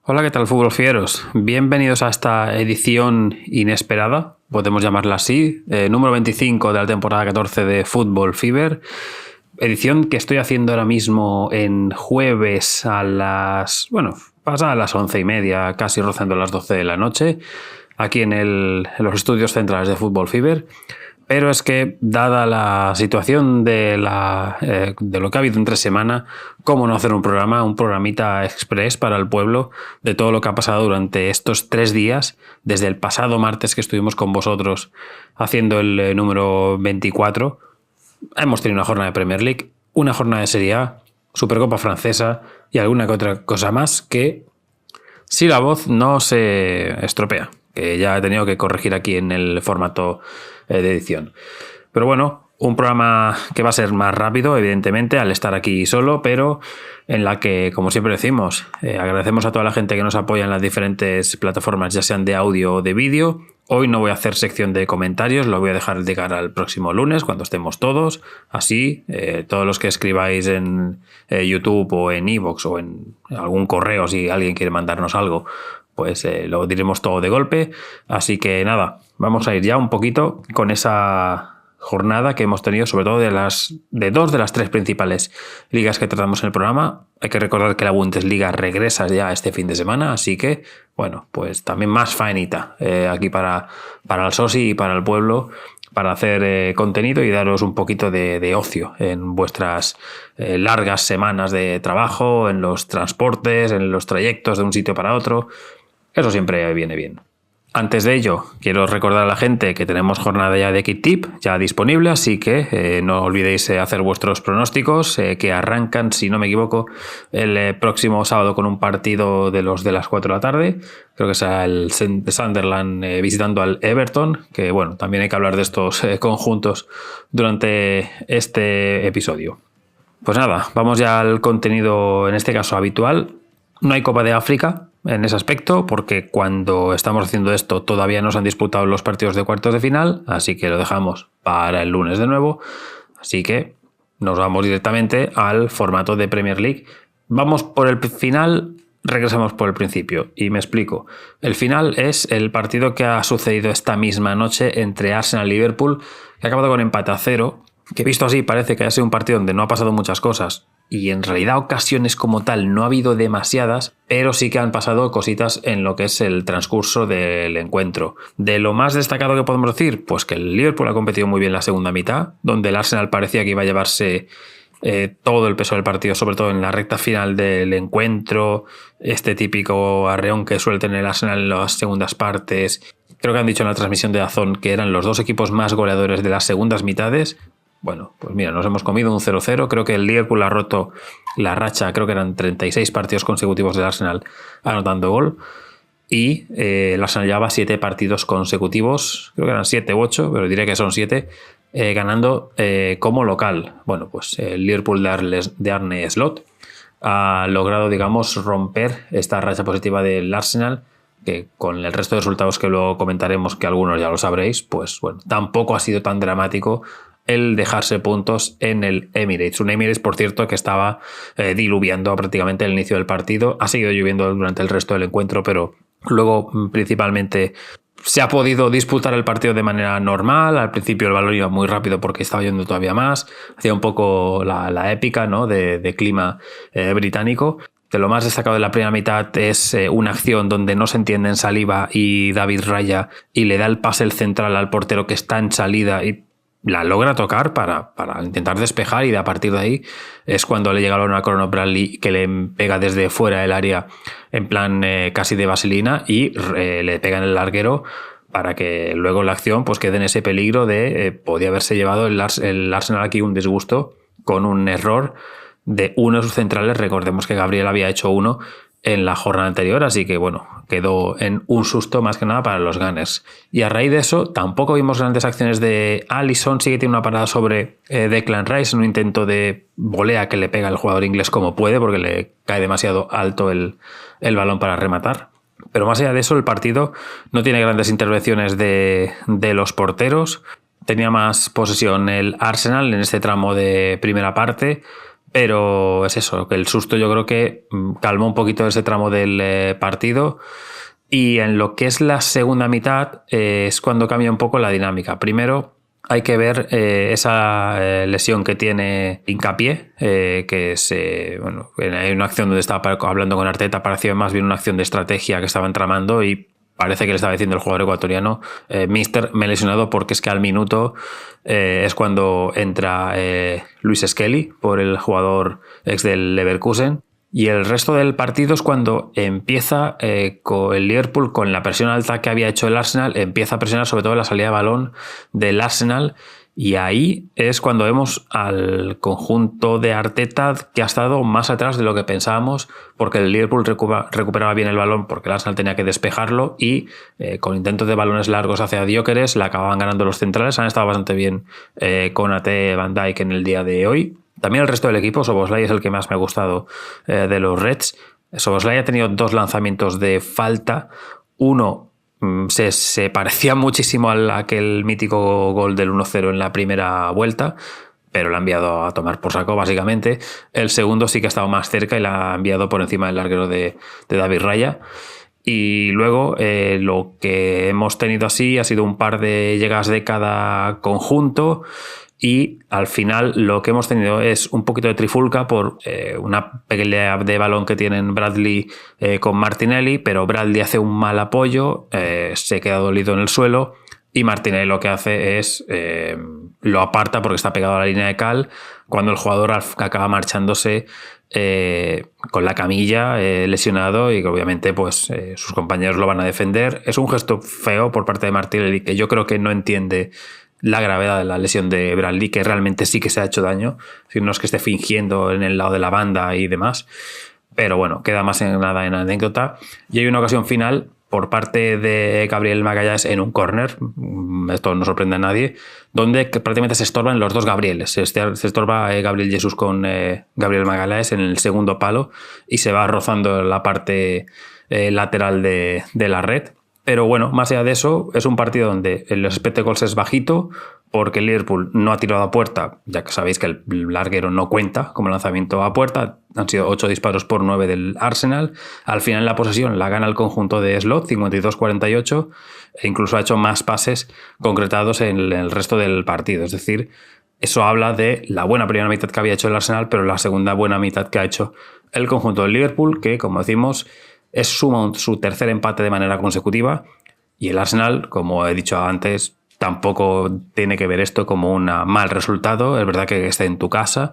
Hola, ¿qué tal, fútbol fieros? Bienvenidos a esta edición inesperada, podemos llamarla así, número 25 de la temporada 14 de Football Fever. Edición que estoy haciendo ahora mismo en jueves a pasadas las 11:30, casi rozando las 12 de la noche, aquí en los estudios centrales de Football Fever. Pero es que, dada la situación de lo que ha habido entre semana, ¿cómo no hacer un programita express para el pueblo de todo lo que ha pasado durante estos 3 días, desde el pasado martes que estuvimos con vosotros haciendo el número 24? Hemos tenido una jornada de Premier League, una jornada de Serie A, Supercopa Francesa y alguna que otra cosa más que, si la voz no se estropea, que ya he tenido que corregir aquí en el formato de edición. Pero bueno, un programa que va a ser más rápido, evidentemente, al estar aquí solo, pero en la que, como siempre decimos, agradecemos a toda la gente que nos apoya en las diferentes plataformas, ya sean de audio o de vídeo. Hoy no voy a hacer sección de comentarios, lo voy a dejar de cara al próximo lunes, cuando estemos todos. Así, todos los que escribáis en YouTube o en iVoox o en algún correo, si alguien quiere mandarnos algo, pues lo diremos todo de golpe. Así que nada, vamos a ir ya un poquito con esa jornada que hemos tenido, sobre todo de dos de las tres principales ligas que tratamos en el programa. Hay que recordar que la Bundesliga regresa ya este fin de semana, así que, bueno, pues también más faenita aquí para el soci y para el pueblo, para hacer contenido y daros un poquito de ocio en vuestras largas semanas de trabajo, en los transportes, en los trayectos de un sitio para otro. Eso siempre viene bien. Antes de ello, quiero recordar a la gente que tenemos jornada ya de Kit Tip ya disponible, así que no olvidéis hacer vuestros pronósticos, que arrancan, si no me equivoco, el próximo sábado con un partido de las 4 de la tarde. Creo que será el Sunderland visitando al Everton, que bueno, también hay que hablar de estos conjuntos durante este episodio. Pues nada, vamos ya al contenido, en este caso habitual. No hay Copa de África en ese aspecto, porque cuando estamos haciendo esto todavía no se han disputado los partidos de cuartos de final, así que lo dejamos para el lunes de nuevo. Así que nos vamos directamente al formato de Premier League. Vamos por el final, regresamos por el principio, y me explico. El final es el partido que ha sucedido esta misma noche entre Arsenal y Liverpool, que ha acabado con empate a 0, que visto así parece que ha sido un partido donde no ha pasado muchas cosas, y en realidad ocasiones como tal no ha habido demasiadas, pero sí que han pasado cositas en lo que es el transcurso del encuentro. De lo más destacado que podemos decir, pues que el Liverpool ha competido muy bien la segunda mitad, donde el Arsenal parecía que iba a llevarse todo el peso del partido, sobre todo en la recta final del encuentro, este típico arreón que suele tener el Arsenal en las segundas partes. Creo que han dicho en la transmisión de DAZN que eran los dos equipos más goleadores de las segundas mitades. Bueno, pues mira, nos hemos comido un 0-0. Creo que el Liverpool ha roto la racha, creo que eran 36 partidos consecutivos del Arsenal anotando gol. Y el Arsenal llevaba 7 partidos consecutivos, creo que eran 7 u 8, pero diré que son 7, ganando como local. Bueno, pues el Liverpool de Arne Slot ha logrado, digamos, romper esta racha positiva del Arsenal, que con el resto de resultados que luego comentaremos, que algunos ya lo sabréis, pues bueno, tampoco ha sido tan dramático el dejarse puntos en el Emirates. Un Emirates, por cierto, que estaba diluviando prácticamente el inicio del partido. Ha seguido lloviendo durante el resto del encuentro, pero luego principalmente se ha podido disputar el partido de manera normal. Al principio el balón iba muy rápido porque estaba lloviendo todavía más. Hacía un poco la épica, ¿no?, de clima británico. De lo más destacado de la primera mitad es una acción donde no se entienden Saliba y David Raya, y le da el pase el central al portero que está en salida y la logra tocar para intentar despejar, y a partir de ahí es cuando le llega el balón a Conor Bradley, que le pega desde fuera del área en plan casi de vaselina, y le pega en el larguero para que luego la acción pues quede en ese peligro de podía haberse llevado el Arsenal aquí un disgusto con un error de uno de sus centrales. Recordemos que Gabriel había hecho uno en la jornada anterior, así que bueno, quedó en un susto más que nada para los Gunners. Y a raíz de eso tampoco vimos grandes acciones de Alisson. Sí que tiene una parada sobre Declan Rice en un intento de volea que le pega el jugador inglés como puede, porque le cae demasiado alto el balón para rematar. Pero más allá de eso, el partido no tiene grandes intervenciones de los porteros. Tenía más posesión el Arsenal en este tramo de primera parte, Pero es eso, que el susto yo creo que calmó un poquito ese tramo del partido. Y en lo que es la segunda mitad es cuando cambia un poco la dinámica. Primero hay que ver esa lesión que tiene Hincapié, que es, bueno, hay una acción donde estaba hablando con Arteta, parecía más bien una acción de estrategia que estaban tramando y parece que le estaba diciendo el jugador ecuatoriano, Mister, me he lesionado porque es que al minuto es cuando entra Luis Skelly por el jugador ex del Leverkusen. Y el resto del partido es cuando empieza con el Liverpool, con la presión alta que había hecho el Arsenal, empieza a presionar sobre todo la salida de balón del Arsenal. Y ahí es cuando vemos al conjunto de Arteta que ha estado más atrás de lo que pensábamos, porque el Liverpool recuperaba bien el balón porque el Arsenal tenía que despejarlo y con intentos de balones largos hacia Gyökeres la acababan ganando los centrales. Han estado bastante bien Konaté, Van Dijk en el día de hoy. También el resto del equipo, Szoboszlai es el que más me ha gustado de los Reds. Szoboszlai ha tenido 2 lanzamientos de falta. Uno se parecía muchísimo a aquel mítico gol del 1-0 en la primera vuelta, pero lo ha enviado a tomar por saco, básicamente. El segundo sí que ha estado más cerca y la ha enviado por encima del larguero de David Raya. Y luego lo que hemos tenido así ha sido un par de llegadas de cada conjunto. Y al final lo que hemos tenido es un poquito de trifulca por una pelea de balón que tienen Bradley con Martinelli, pero Bradley hace un mal apoyo, se queda dolido en el suelo y Martinelli lo que hace es lo aparta porque está pegado a la línea de cal cuando el jugador acaba marchándose con la camilla lesionado y que obviamente pues sus compañeros lo van a defender. Es un gesto feo por parte de Martinelli que yo creo que no entiende la gravedad de la lesión de Bradley, que realmente sí que se ha hecho daño, si no es que esté fingiendo en el lado de la banda y demás, pero bueno, queda más en nada en anécdota. Y hay una ocasión final por parte de Gabriel Magalhães en un córner, esto no sorprende a nadie, donde prácticamente se estorban los dos Gabrieles, se estorba Gabriel Jesús con Gabriel Magalhães en el segundo palo y se va rozando la parte lateral de la red. Pero bueno, más allá de eso, es un partido donde el expected goals es bajito porque el Liverpool no ha tirado a puerta, ya que sabéis que el larguero no cuenta como lanzamiento a puerta. Han sido 8 disparos por 9 del Arsenal. Al final la posesión la gana el conjunto de Slot, 52-48, e incluso ha hecho más pases concretados en el resto del partido. Es decir, eso habla de la buena primera mitad que había hecho el Arsenal, pero la segunda buena mitad que ha hecho el conjunto del Liverpool, que, como decimos, es su tercer empate de manera consecutiva y el Arsenal, como he dicho antes, tampoco tiene que ver esto como un mal resultado. Es verdad que esté en tu casa,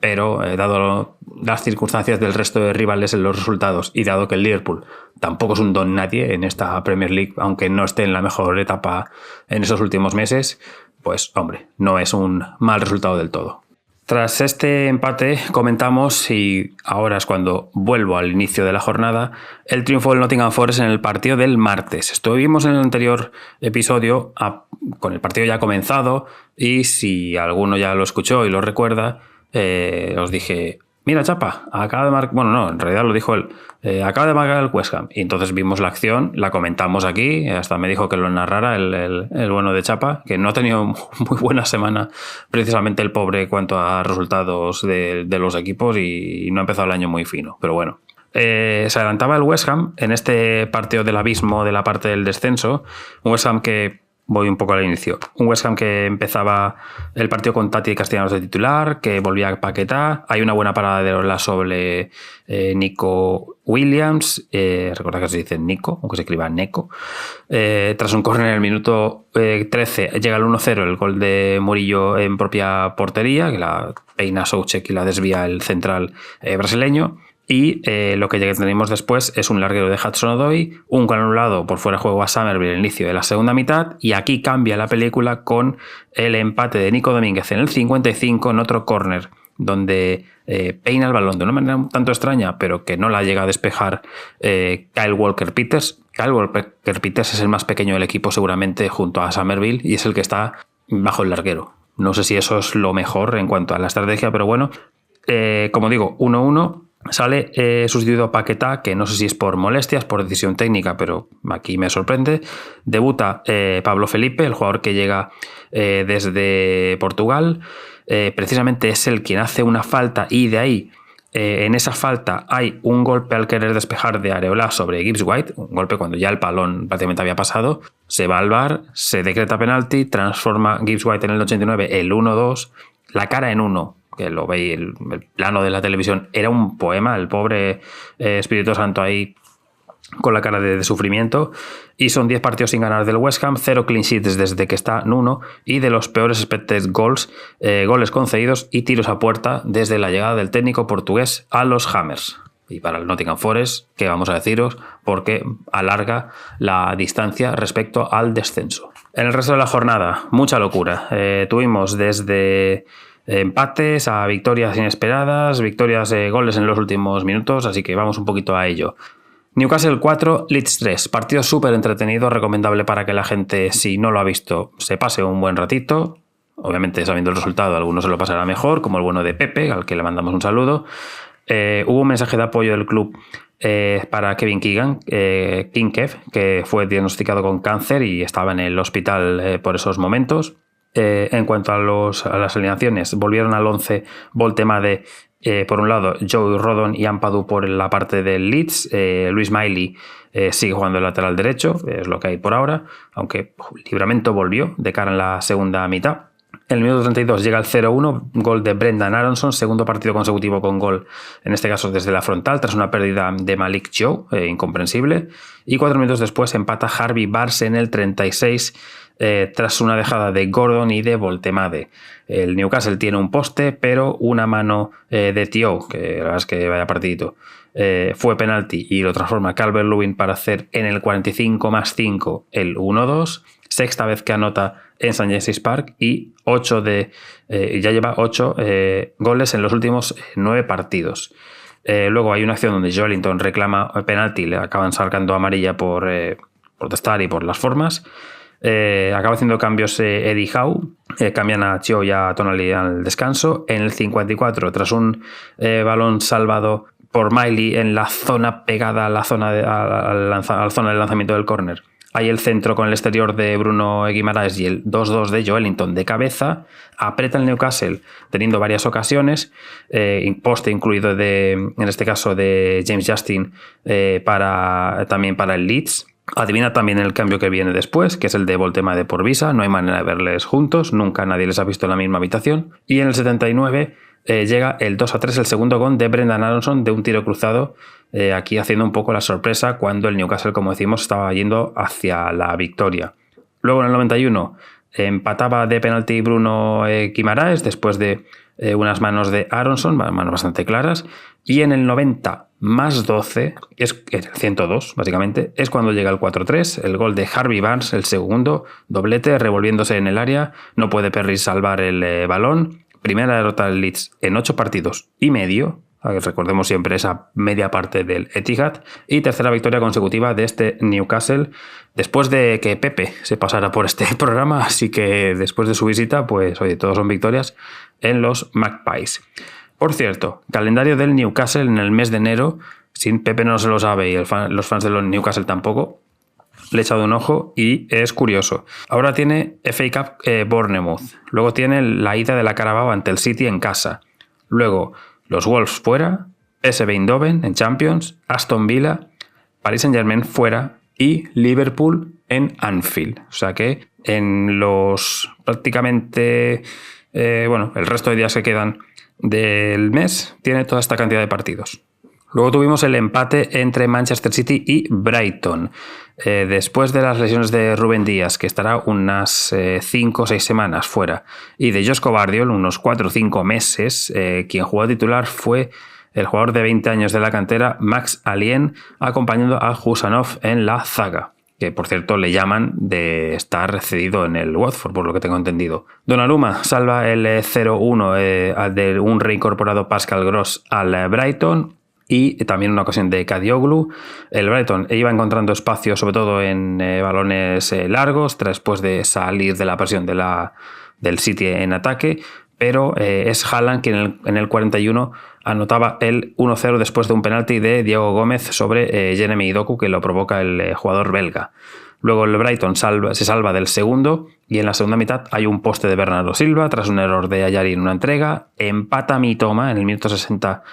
pero dado las circunstancias del resto de rivales en los resultados y dado que el Liverpool tampoco es un don nadie en esta Premier League, aunque no esté en la mejor etapa en esos últimos meses, pues hombre, no es un mal resultado del todo. Tras este empate comentamos, y ahora es cuando vuelvo al inicio de la jornada, el triunfo del Nottingham Forest en el partido del martes. Estuvimos en el anterior episodio con el partido ya comenzado y si alguno ya lo escuchó y lo recuerda, os dije, mira chapa, acaba de marcar, bueno no, en realidad lo dijo él, acaba de marcar el West Ham. Y entonces vimos la acción, la comentamos aquí, hasta me dijo que lo narrara el bueno de Chapa, que no ha tenido muy buena semana precisamente el pobre en cuanto a resultados de los equipos y no ha empezado el año muy fino, pero bueno. Se adelantaba el West Ham en este partido del abismo de la parte del descenso, un West Ham que... Voy un poco al inicio. Un West Ham que empezaba el partido con Tati y Castellanos de titular, que volvía a Paquetá. Hay una buena parada de Orla sobre Nico Williams. Recuerda que se dice Nico, aunque se escriba Neco. Tras un córner en el minuto 13 llega el 1-0, el gol de Murillo en propia portería, que la peina Souček y la desvía el central brasileño. Y lo que tenemos después es un larguero de Hudson-Odoi, un gol anulado por fuera de juego a Summerville al inicio de la segunda mitad, y aquí cambia la película con el empate de Nico Domínguez en el 55 en otro córner, donde peina el balón de una manera un tanto extraña, pero que no la llega a despejar Kyle Walker-Peters. Kyle Walker-Peters es el más pequeño del equipo seguramente junto a Summerville y es el que está bajo el larguero. No sé si eso es lo mejor en cuanto a la estrategia, pero bueno, como digo, 1-1. Sale sustituido Paquetá, que no sé si es por molestias, por decisión técnica, pero aquí me sorprende. Debuta Pablo Felipe, el jugador que llega desde Portugal. Precisamente es él quien hace una falta y de ahí, en esa falta, hay un golpe al querer despejar de Areola sobre Gibbs White, un golpe cuando ya el balón prácticamente había pasado. Se va al VAR, se decreta penalti, transforma Gibbs White en el 89 el 1-2, la cara en 1. Que lo veis, el plano de la televisión era un poema, el pobre Espíritu Santo ahí con la cara de sufrimiento. Y son 10 partidos sin ganar del West Ham, 0 clean sheets desde que está Nuno, y de los peores expected goals, goles concedidos y tiros a puerta desde la llegada del técnico portugués a los Hammers. Y para el Nottingham Forest, ¿qué vamos a deciros? Porque alarga la distancia respecto al descenso. En el resto de la jornada, mucha locura. Tuvimos desde empates a victorias inesperadas, victorias, goles en los últimos minutos, así que vamos un poquito a ello. Newcastle 4, Leeds 3, partido súper entretenido, recomendable para que la gente, si no lo ha visto, se pase un buen ratito. Obviamente, sabiendo el resultado, a algunos se lo pasará mejor, como el bueno de Pepe, al que le mandamos un saludo. Hubo un mensaje de apoyo del club para Kevin Keegan, King Kev, que fue diagnosticado con cáncer y estaba en el hospital por esos momentos. En cuanto a las alineaciones, volvieron al 11 Voltemade, por un lado, Joe Rodon y Ampadu por la parte del Leeds. Luis Miley sigue jugando el lateral derecho, es lo que hay por ahora, aunque Livramento volvió de cara en la segunda mitad. En el minuto 32 llega el 0-1, gol de Brendan Aronson, segundo partido consecutivo con gol, en este caso desde la frontal, tras una pérdida de Malik Joe, incomprensible. Y 4 minutos después empata Harvey Barnes en el 36, tras una dejada de Gordon y de Voltemade. El Newcastle tiene un poste, pero una mano de Tio, que la verdad es que vaya partidito, fue penalti y lo transforma Calvert-Lewin para hacer en el 45+5 el 1-2. Sexta vez que anota en St. James's Park y ya lleva 8 goles en los últimos 9 partidos. Luego hay una acción donde Joelinton reclama penalti, le acaban sacando amarilla por protestar y por las formas. Acaba haciendo cambios Eddie Howe, cambian a Chio y a Tonali al descanso. En el 54, tras un balón salvado por Miley en la zona pegada a la zona del lanzamiento del córner, hay el centro con el exterior de Bruno Guimaraes y el 2-2 de Joelinton de cabeza. Aprieta el Newcastle teniendo varias ocasiones, poste incluido en este caso de James Justin, también para el Leeds. Adivina también el cambio que viene después, que es el de Voltemade por Visa. No hay manera de verles juntos, nunca nadie les ha visto en la misma habitación. Y en el 79 llega el 2-3, el segundo gol de Brendan Aronson de un tiro cruzado, aquí haciendo un poco la sorpresa cuando el Newcastle, como decimos, estaba yendo hacia la victoria. Luego en el 91 empataba de penalti Bruno Guimaraes después de unas manos de Aronson, manos bastante claras. Y en el 90+12, es el 102 básicamente, es cuando llega el 4-3, el gol de Harvey Barnes, el segundo, doblete, revolviéndose en el área, no puede Perry salvar el balón. Primera derrota del Leeds en 8 partidos y medio, recordemos siempre esa media parte del Etihad, y tercera victoria consecutiva de este Newcastle, después de que Pepe se pasara por este programa, así que después de su visita, pues oye, todos son victorias en los Magpies. Por cierto, calendario del Newcastle en el mes de enero, sin Pepe no se lo sabe y los fans de los Newcastle tampoco. Le he echado un ojo y es curioso. Ahora tiene FA Cup Bournemouth. Luego tiene la ida de la Carabao ante el City en casa. Luego los Wolves fuera, PSV Eindhoven en Champions, Aston Villa, Paris Saint-Germain fuera y Liverpool en Anfield. O sea que en los prácticamente el resto de días que quedan del mes tiene toda esta cantidad de partidos. Luego tuvimos el empate entre Manchester City y Brighton. Después de las lesiones de Rubén Díaz, que estará unas 5 o 6 semanas fuera, y de Josko Gvardiol unos 4 o 5 meses, quien jugó titular fue el jugador de 20 años de la cantera, Max Allien, acompañando a Husanov en la zaga, que por cierto le llaman de estar cedido en el Watford, por lo que tengo entendido. Donnarumma salva el 0-1 de un reincorporado Pascal Gross al Brighton. Y también una ocasión de Kadioglu. El Brighton iba encontrando espacio, sobre todo en balones largos, después de salir de la presión del City en ataque. Pero es Haaland quien en el 41 anotaba el 1-0 después de un penalti de Diego Gómez sobre Jeremy Doku, que lo provoca el jugador belga. Luego el Brighton se salva del segundo y en la segunda mitad hay un poste de Bernardo Silva tras un error de Ayari en una entrega. Empata Mitoma en el minuto 60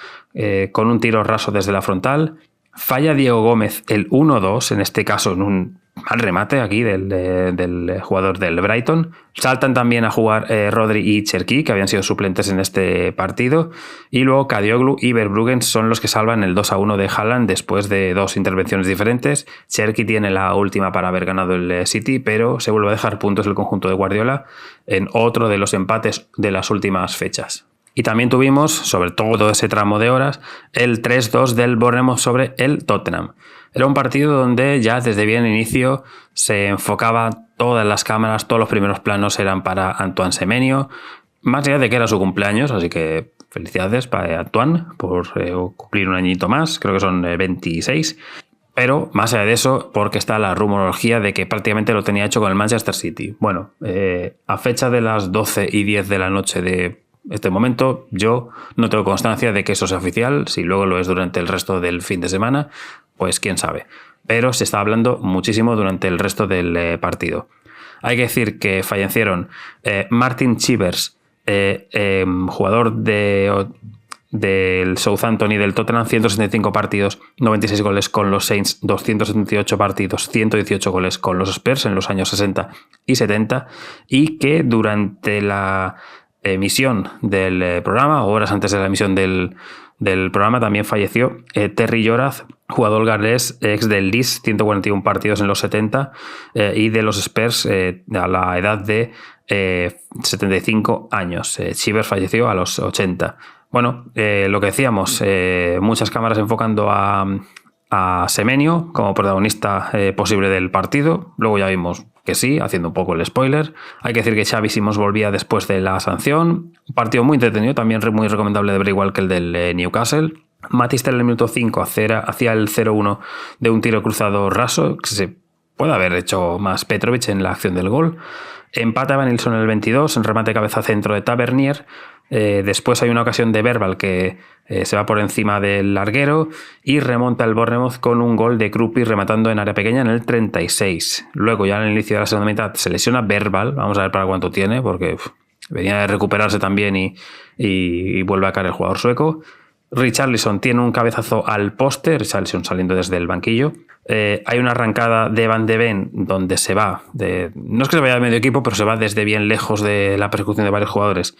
con un tiro raso desde la frontal. Falla Diego Gómez el 1-2, en este caso en un mal remate aquí del jugador del Brighton. Saltan también a jugar Rodri y Cherki, que habían sido suplentes en este partido. Y luego Kadioglu y Verbruggen son los que salvan el 2-1 de Haaland después de dos intervenciones diferentes. Cherki tiene la última para haber ganado el City, pero se vuelve a dejar puntos el conjunto de Guardiola en otro de los empates de las últimas fechas. Y también tuvimos, sobre todo ese tramo de horas, el 3-2 del Bournemouth sobre el Tottenham. Era un partido donde ya desde bien inicio se enfocaba todas las cámaras, todos los primeros planos eran para Antoine Semenyo, más allá de que era su cumpleaños, así que felicidades para Antoine por cumplir un añito más, creo que son 26. Pero más allá de eso, porque está la rumorología de que prácticamente lo tenía hecho con el Manchester City. Bueno, a fecha de las 12:10 de la noche de este momento, yo no tengo constancia de que eso sea oficial. Si luego lo es durante el resto del fin de semana, pues quién sabe. Pero se está hablando muchísimo durante el resto del partido. Hay que decir que fallecieron Martin Chivers, jugador del Southampton y del Tottenham, 165 partidos, 96 goles con los Saints, 278 partidos, 118 goles con los Spurs en los años 60 y 70, y que durante la emisión del programa, o horas antes de la emisión del programa, también falleció Terry Yorath, jugador galés, ex del Leeds, 141 partidos en los 70, y de los Spurs a la edad de 75 años. Chivers falleció a los 80. Bueno, lo que decíamos, muchas cámaras enfocando a Semenyo como protagonista posible del partido. Luego ya vimos que sí, haciendo un poco el spoiler. Hay que decir que Xavi Simons volvía después de la sanción. Un partido muy entretenido, también muy recomendable de ver, igual que el del Newcastle. Matista en el minuto 5 hacía el 0-1 de un tiro cruzado raso, que se puede haber hecho más Petrovic en la acción del gol. Empata Evanilson en el 22, en remate cabeza centro de Tavernier. Después hay una ocasión de Verbal que se va por encima del larguero y remonta el Bournemouth con un gol de Kruppi rematando en área pequeña en el 36. Luego ya en el inicio de la segunda mitad se lesiona Verbal, vamos a ver para cuánto tiene, porque venía de recuperarse también y vuelve a caer el jugador sueco. Richarlison tiene un cabezazo al poste, Richarlison saliendo desde el banquillo. Hay una arrancada de Van de Ven donde se va, no es que se vaya de medio equipo, pero se va desde bien lejos de la persecución de varios jugadores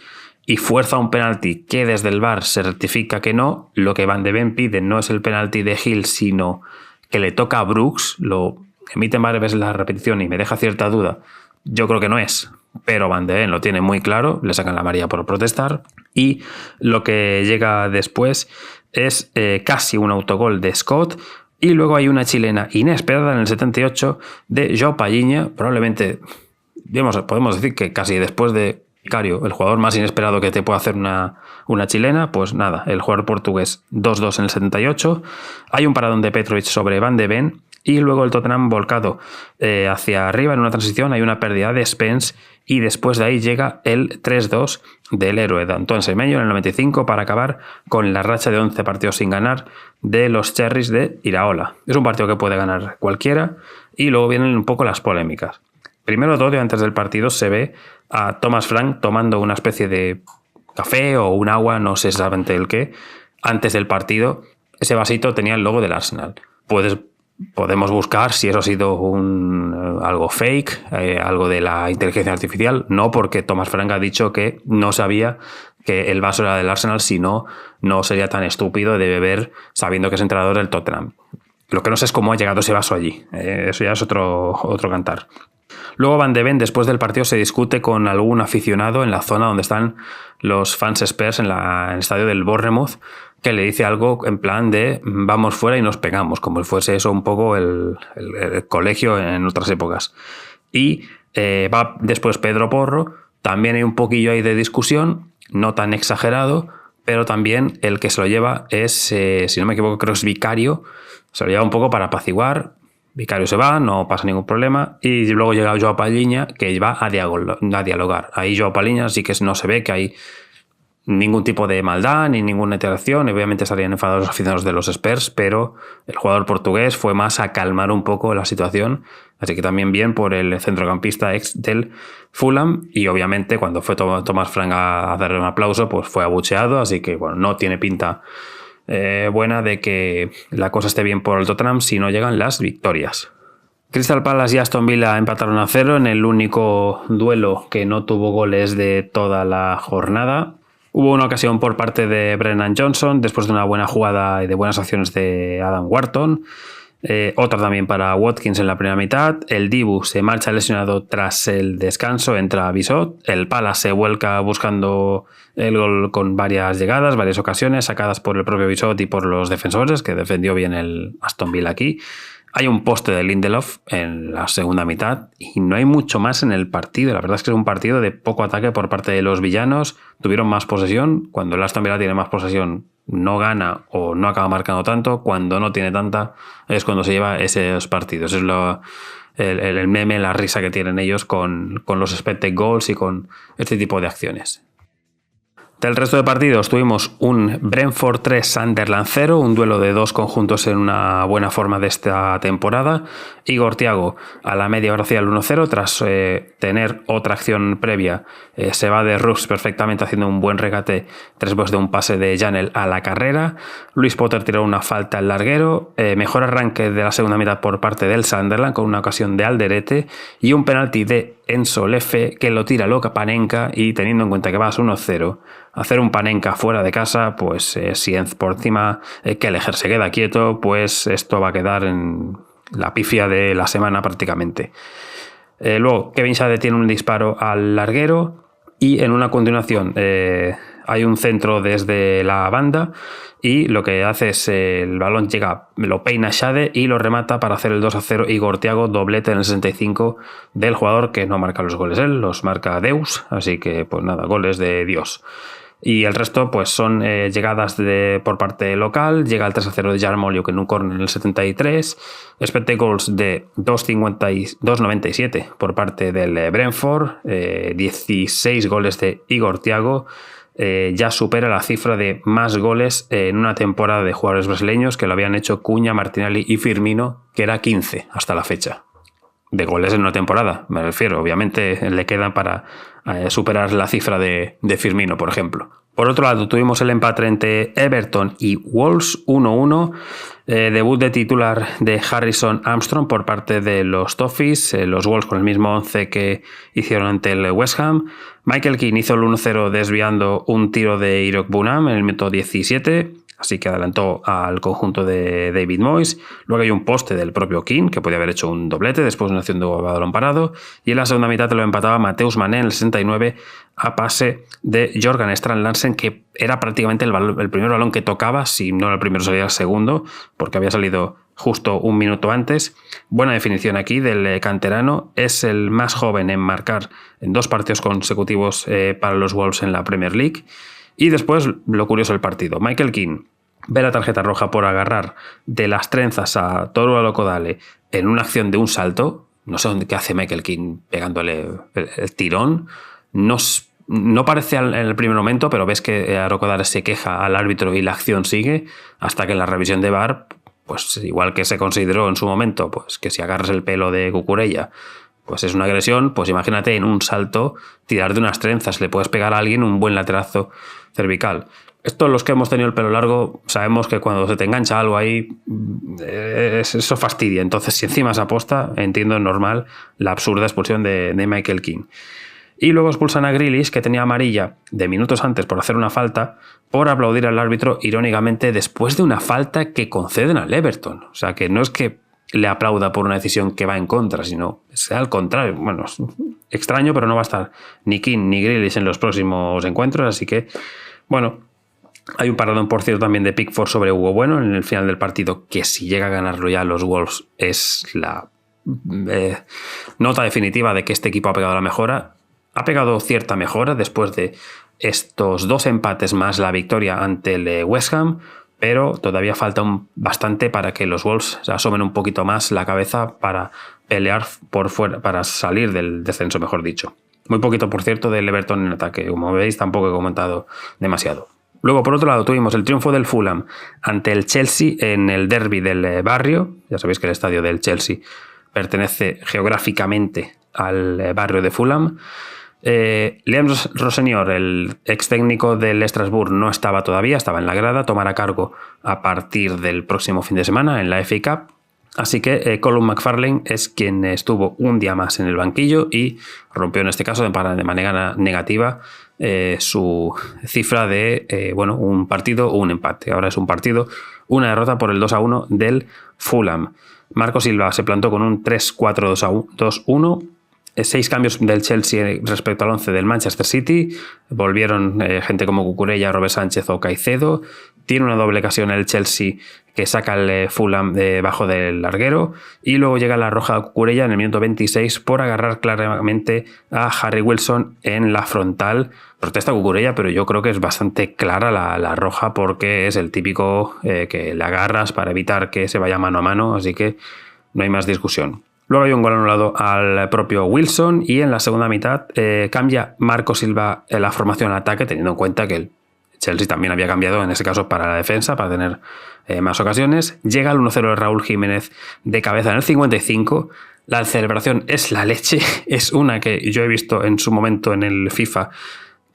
y fuerza un penalti que desde el VAR se rectifica que no. Lo que Van de Ven pide no es el penalti de Hill, sino que le toca a Brooks. Lo emiten varias veces la repetición y me deja cierta duda. Yo creo que no es, pero Van de Ven lo tiene muy claro, le sacan la amarilla por protestar. Y lo que llega después es casi un autogol de Scott. Y luego hay una chilena inesperada en el 78 de João Palhinha, probablemente, podemos decir que casi después de Vicario, el jugador más inesperado que te puede hacer una chilena. Pues nada, el jugador portugués 2-2 en el 78. Hay un paradón de Petrovic sobre Van de Ven y luego el Tottenham volcado hacia arriba en una transición. Hay una pérdida de Spence y después de ahí llega el 3-2 del héroe de Antoine Semenyo en el 95 para acabar con la racha de 11 partidos sin ganar de los Cherries de Iraola. Es un partido que puede ganar cualquiera y luego vienen un poco las polémicas. Primero todo, antes del partido se ve a Thomas Frank tomando una especie de café o un agua, no sé exactamente el qué. Antes del partido, ese vasito tenía el logo del Arsenal. Podemos buscar si eso ha sido algo fake, algo de la inteligencia artificial. No, porque Thomas Frank ha dicho que no sabía que el vaso era del Arsenal, sino no sería tan estúpido de beber sabiendo que es entrenador del Tottenham. Lo que no sé es cómo ha llegado ese vaso allí. Eso ya es otro cantar. Luego Van de Ven, después del partido, se discute con algún aficionado en la zona donde están los fans Spurs en el estadio del Bournemouth, que le dice algo en plan de vamos fuera y nos pegamos, como si fuese eso un poco el colegio en otras épocas. Y va después Pedro Porro, también hay un poquillo ahí de discusión, no tan exagerado, pero también el que se lo lleva es, si no me equivoco, creo que es Vicario, se lo lleva un poco para apaciguar. Vicario se va, no pasa ningún problema, y luego llega João Palhinha, que va a dialogar. Ahí João Palhinha sí que no se ve que hay ningún tipo de maldad ni ninguna interacción. Obviamente estarían enfadados los aficionados de los Spurs, pero el jugador portugués fue más a calmar un poco la situación. Así que también bien por el centrocampista ex del Fulham. Y obviamente cuando fue Thomas Frank a darle un aplauso, pues fue abucheado. Así que bueno, no tiene pinta buena de que la cosa esté bien por el Tottenham si no llegan las victorias. Crystal Palace y Aston Villa empataron a 0 en el único duelo que no tuvo goles de toda la jornada. Hubo una ocasión por parte de Brennan Johnson después de una buena jugada y de buenas acciones de Adam Wharton. Otra también para Watkins en la primera mitad. El Dibu se marcha lesionado tras el descanso, entra Bissot. El Palace se vuelca buscando el gol con varias llegadas, varias ocasiones sacadas por el propio Bissot y por los defensores, que defendió bien el Aston Villa aquí. Hay un poste de Lindelof en la segunda mitad y no hay mucho más en el partido. La verdad es que es un partido de poco ataque por parte de los villanos. Tuvieron más posesión. Cuando el Aston Villa tiene más posesión no gana o no acaba marcando tanto. Cuando no tiene tanta es cuando se lleva esos partidos. Es el meme, la risa que tienen ellos con los expected goals y con este tipo de acciones. Del resto de partidos tuvimos un Brentford 3 Sunderland 0, un duelo de dos conjuntos en una buena forma de esta temporada. Igor Thiago a la media hora hacía el 1-0 tras tener otra acción previa. Se va de Rooks perfectamente haciendo un buen regate después de un pase de Janel a la carrera. Luis Potter tiró una falta al larguero. Mejor arranque de la segunda mitad por parte del Sunderland con una ocasión de Alderete y un penalti de Enzo Lefe que lo tira Loca Panenka, y teniendo en cuenta que vas 1-0, hacer un Panenka fuera de casa, pues si por encima Kelleher se queda quieto, pues esto va a quedar en la pifia de la semana prácticamente. Luego Kevin Schade tiene un disparo al larguero y en una continuación hay un centro desde la banda y lo que hace es el balón llega, lo peina Schade y lo remata para hacer el 2-0 Igor Thiago, doblete en el 65 del jugador que no marca los goles él, los marca Deus, así que pues nada, goles de Dios. Y el resto pues son llegadas por parte local. Llega el 3-0 de Yarmolew en un córner en el 73. Expected goals de 2.97 por parte del Brentford. 16 goles de Igor Thiago. Ya supera la cifra de más goles en una temporada de jugadores brasileños que lo habían hecho Cunha, Martinelli y Firmino, que era 15 hasta la fecha. De goles en una temporada, me refiero. Obviamente le quedan para superar la cifra de Firmino, por ejemplo. Por otro lado, tuvimos el empate entre Everton y Wolves 1-1. Debut de titular de Harrison Armstrong por parte de los Toffees. Los Wolves con el mismo 11 que hicieron ante el West Ham. Michael Keane hizo el 1-0 desviando un tiro de Irok Bunam en el minuto 17. Así que adelantó al conjunto de David Moyes. Luego hay un poste del propio Keane, que podía haber hecho un doblete después de una acción de balón parado. Y en la segunda mitad lo empataba Mateus Mané en el 69 a pase de Jorgen Strand Larsen, que era prácticamente el primer balón que tocaba, si no era el primero sería el segundo, porque había salido justo un minuto antes. Buena definición aquí del canterano. Es el más joven en marcar en 2 partidos consecutivos para los Wolves en la Premier League. Y después, lo curioso del partido. Michael Keane ve la tarjeta roja por agarrar de las trenzas a Toru Alokodale en una acción de un salto. No sé qué hace Michael Keane pegándole el tirón. No parece en el primer momento, pero ves que Alokodale se queja al árbitro y la acción sigue hasta que en la revisión de VAR, pues igual que se consideró en su momento, pues que si agarras el pelo de Cucurella pues es una agresión, pues imagínate en un salto tirar de unas trenzas, le puedes pegar a alguien un buen laterazo cervical. Esto, los que hemos tenido el pelo largo, sabemos que cuando se te engancha algo ahí, eso fastidia. Entonces, si encima se aposta, entiendo normal la absurda expulsión de Michael Keane. Y luego expulsan a Grealish, que tenía amarilla de minutos antes por hacer una falta, por aplaudir al árbitro irónicamente después de una falta que conceden al Everton. O sea, que no es que le aplauda por una decisión que va en contra, sino sea al contrario. Bueno, es extraño, pero no va a estar ni Keane ni Grealish en los próximos encuentros, así que, bueno, hay un paradón, por cierto, también de Pickford sobre Hugo Bueno en el final del partido, que si llega a ganarlo ya los Wolves es la nota definitiva de que este equipo ha pegado la mejora. Ha pegado cierta mejora después de estos 2 empates más la victoria ante el West Ham, pero todavía falta bastante para que los Wolves se asomen un poquito más la cabeza para pelear por fuera, para salir del descenso, mejor dicho. Muy poquito, por cierto, del Everton en ataque. Como veis, tampoco he comentado demasiado. Luego, por otro lado, tuvimos el triunfo del Fulham ante el Chelsea en el derbi del barrio. Ya sabéis que el estadio del Chelsea pertenece geográficamente al barrio de Fulham. Liam Rossenior, el ex técnico del Strasbourg, no estaba todavía, estaba en la grada, tomará cargo a partir del próximo fin de semana en la FA Cup. Así que Colin McFarlane es quien estuvo un día más en el banquillo y rompió en este caso de manera negativa su cifra de un partido o un empate. Ahora es un partido, una derrota por el 2-1 del Fulham. Marco Silva se plantó con un 3-4-2-1. 6 cambios del Chelsea respecto al 11 del Manchester City. Volvieron gente como Cucurella, Robert Sánchez o Caicedo. Tiene una doble ocasión el Chelsea que saca el Fulham debajo del larguero. Y luego llega la roja de Cucurella en el minuto 26 por agarrar claramente a Harry Wilson en la frontal. Protesta Cucurella, pero yo creo que es bastante clara la roja porque es el típico que le agarras para evitar que se vaya mano a mano. Así que no hay más discusión. Luego hay un gol anulado al propio Wilson y en la segunda mitad cambia Marco Silva la formación al ataque, teniendo en cuenta que el Chelsea también había cambiado en ese caso para la defensa, para tener más ocasiones. Llega el 1-0 de Raúl Jiménez de cabeza en el 55. La celebración es la leche, es una que yo he visto en su momento en el FIFA,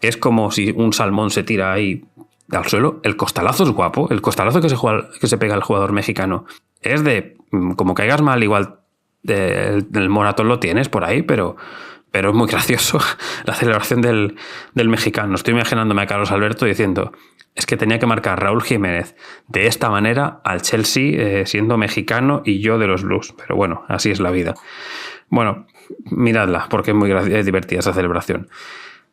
que es como si un salmón se tira ahí al suelo. El costalazo es guapo, el costalazo que se pega el jugador mexicano es de, como caigas mal igual, el moratón lo tienes por ahí, pero es muy gracioso la celebración del mexicano. Estoy imaginándome a Carlos Alberto diciendo, es que tenía que marcar Raúl Jiménez de esta manera al Chelsea siendo mexicano y yo de los Blues, pero bueno, así es la vida. Bueno, miradla porque es muy divertida esa celebración.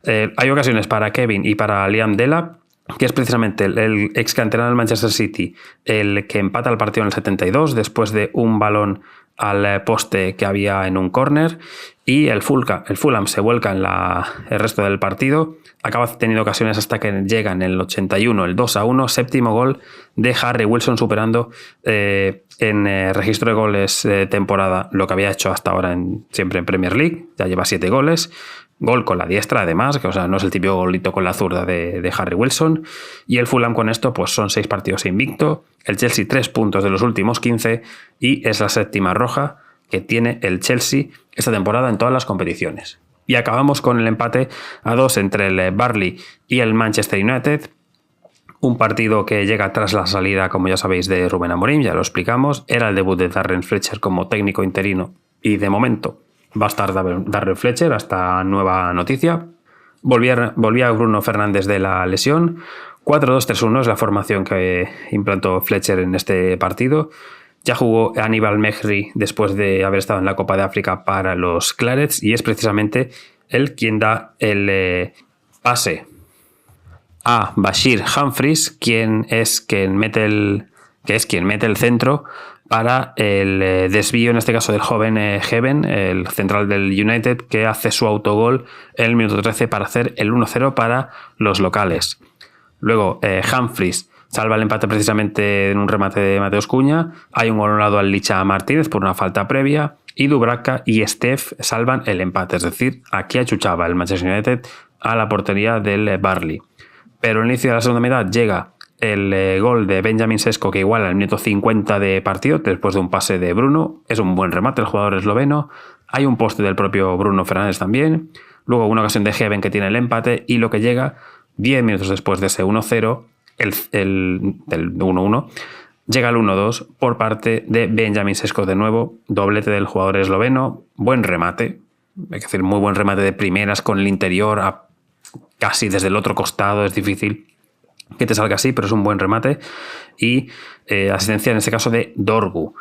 Hay ocasiones para Kevin y para Liam Delap, que es precisamente el ex canterano del Manchester City, el que empata el partido en el 72 después de un balón al poste que había en un córner, y el Fulham se vuelca en el resto del partido, acaba teniendo ocasiones hasta que llega en el 81 el 2-1, séptimo gol de Harry Wilson, superando en registro de goles de temporada lo que había hecho hasta ahora siempre en Premier League. Ya lleva 7 goles. Gol con la diestra, además, que no es el típico golito con la zurda de Harry Wilson. Y el Fulham con esto pues son 6 partidos invicto. El Chelsea 3 puntos de los últimos 15 y es la séptima roja que tiene el Chelsea esta temporada en todas las competiciones. Y acabamos con el empate a 2 entre el Burnley y el Manchester United. Un partido que llega tras la salida, como ya sabéis, de Rubén Amorim, ya lo explicamos. Era el debut de Darren Fletcher como técnico interino y de momento va a estar Darren Fletcher hasta nueva noticia. Volvía Bruno Fernández de la lesión. 4-2-3-1 es la formación que implantó Fletcher en este partido. Ya jugó Aníbal Mejri después de haber estado en la Copa de África para los Clarets y es precisamente él quien da el pase a Bashir Humphries, quien mete el centro para el desvío, en este caso del joven Heaven, el central del United, que hace su autogol en el minuto 13 para hacer el 1-0 para los locales. Luego Humphries salva el empate precisamente en un remate de Mateus Cunha. Hay un gol anulado al Licha Martínez por una falta previa. Y Dubravka y Steph salvan el empate. Es decir, aquí achuchaba el Manchester United a la portería del Burnley. Pero al inicio de la segunda mitad llega el gol de Benjamin Sesko, que iguala el minuto 50 de partido después de un pase de Bruno. Es un buen remate el jugador esloveno. Hay un poste del propio Bruno Fernández también. Luego una ocasión de Heaven que tiene el empate. Y lo que llega 10 minutos después de ese 1-0, del 1-1, llega el 1-2 por parte de Benjamin Sesko de nuevo. Doblete del jugador esloveno. Buen remate. Hay que decir, muy buen remate de primeras con el interior casi desde el otro costado. Es difícil que te salga así, pero es un buen remate. Y asistencia en este caso de Dorgu.